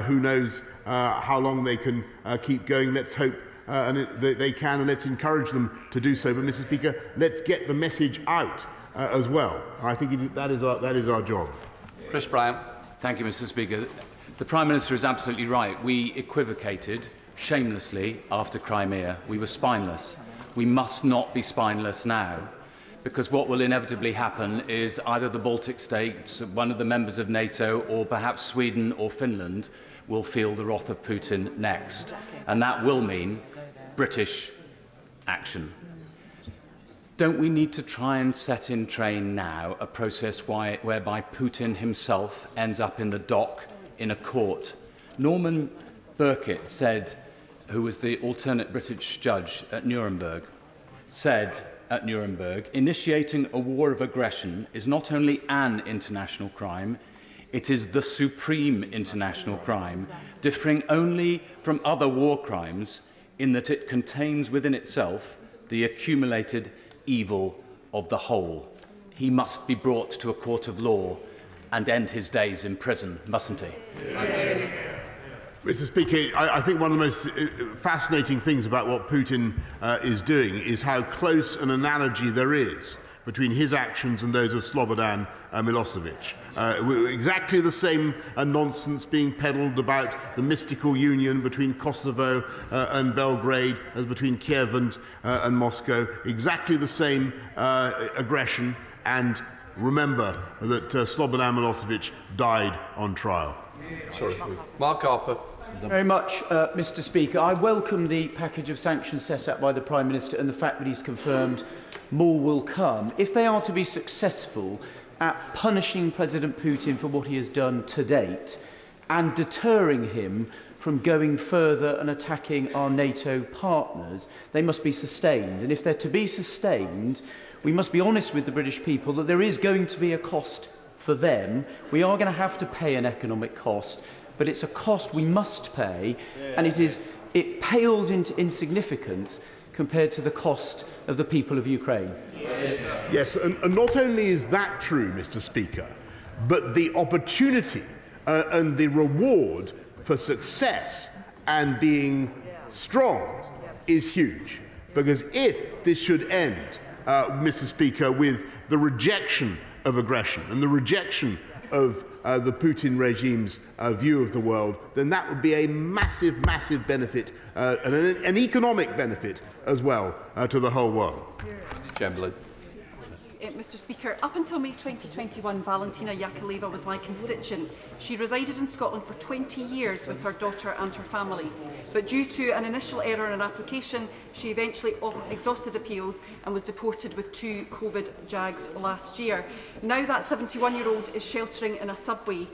Who knows how long they can keep going? Let's hope they can, and let's encourage them to do so. But, Mr. Speaker, let's get the message out as well. I think that is our job. Chris Bryant. Thank you, Mr. Speaker. The Prime Minister is absolutely right. We equivocated shamelessly after Crimea. We were spineless. We must not be spineless now, because what will inevitably happen is either the Baltic states, one of the members of NATO, or perhaps Sweden or Finland will feel the wrath of Putin next. And that will mean British action. Don't we need to try and set in train now a process whereby Putin himself ends up in the dock in a court? Norman Burkitt said, who was the alternate British judge at Nuremberg, said at Nuremberg, initiating a war of aggression is not only an international crime, it is the supreme international crime, differing only from other war crimes in that it contains within itself the accumulated evil of the whole. He must be brought to a court of law and end his days in prison, mustn't he? Mr. Speaker, I think one of the most fascinating things about what Putin is doing is how close an analogy there is between his actions and those of Slobodan Milosevic. Exactly the same nonsense being peddled about the mystical union between Kosovo and Belgrade as between Kiev and Moscow. Exactly the same aggression. And remember that Slobodan Milosevic died on trial. Sorry. Mark Harper. Very much, Mr. Speaker. I welcome the package of sanctions set out by the Prime Minister and the fact that he's confirmed more will come. If they are to be successful at punishing President Putin for what he has done to date and deterring him from going further and attacking our NATO partners, they must be sustained. And if they're to be sustained, we must be honest with the British people that there is going to be a cost for them. We are going to have to pay an economic cost, but it's a cost we must pay, and it pales into insignificance compared to the cost of the people of Ukraine. Yes, and not only is that true, Mr. Speaker, but the opportunity and the reward for success and being strong is huge. Because if this should end, Mr. Speaker, with the rejection of aggression and the rejection of the Putin regime's view of the world, then that would be a massive, massive benefit, and an economic benefit as well, to the whole world. Chamberlain. Mr. Speaker, up until May 2021, Valentina Yakovleva was my constituent. She resided in Scotland for 20 years with her daughter and her family. But due to an initial error in an application, she eventually exhausted appeals and was deported with 2 COVID jags last year. Now that 71-year-old is sheltering in a subway.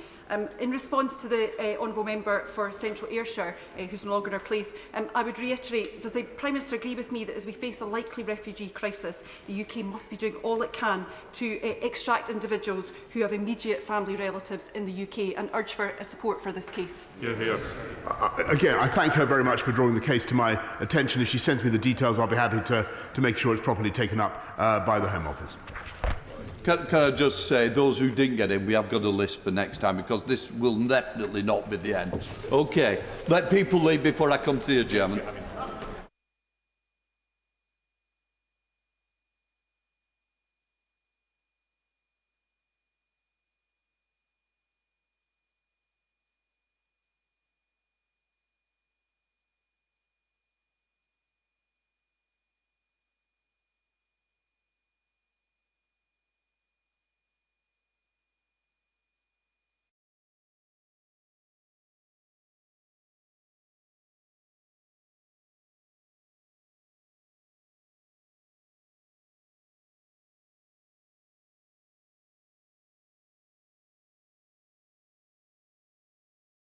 In response to the Honourable Member for Central Ayrshire, who's no longer in her place, I would reiterate, does the Prime Minister agree with me that as we face a likely refugee crisis, the UK must be doing all it can to extract individuals who have immediate family relatives in the UK, and urge for support for this case? Yes. Again, I thank her very much for drawing the case to my attention. If she sends me the details, I'll be happy to make sure it's properly taken up by the Home Office. Can I just say, those who didn't get in, we have got a list for next time, because this will definitely not be the end. OK, let people leave before I come to the adjournment.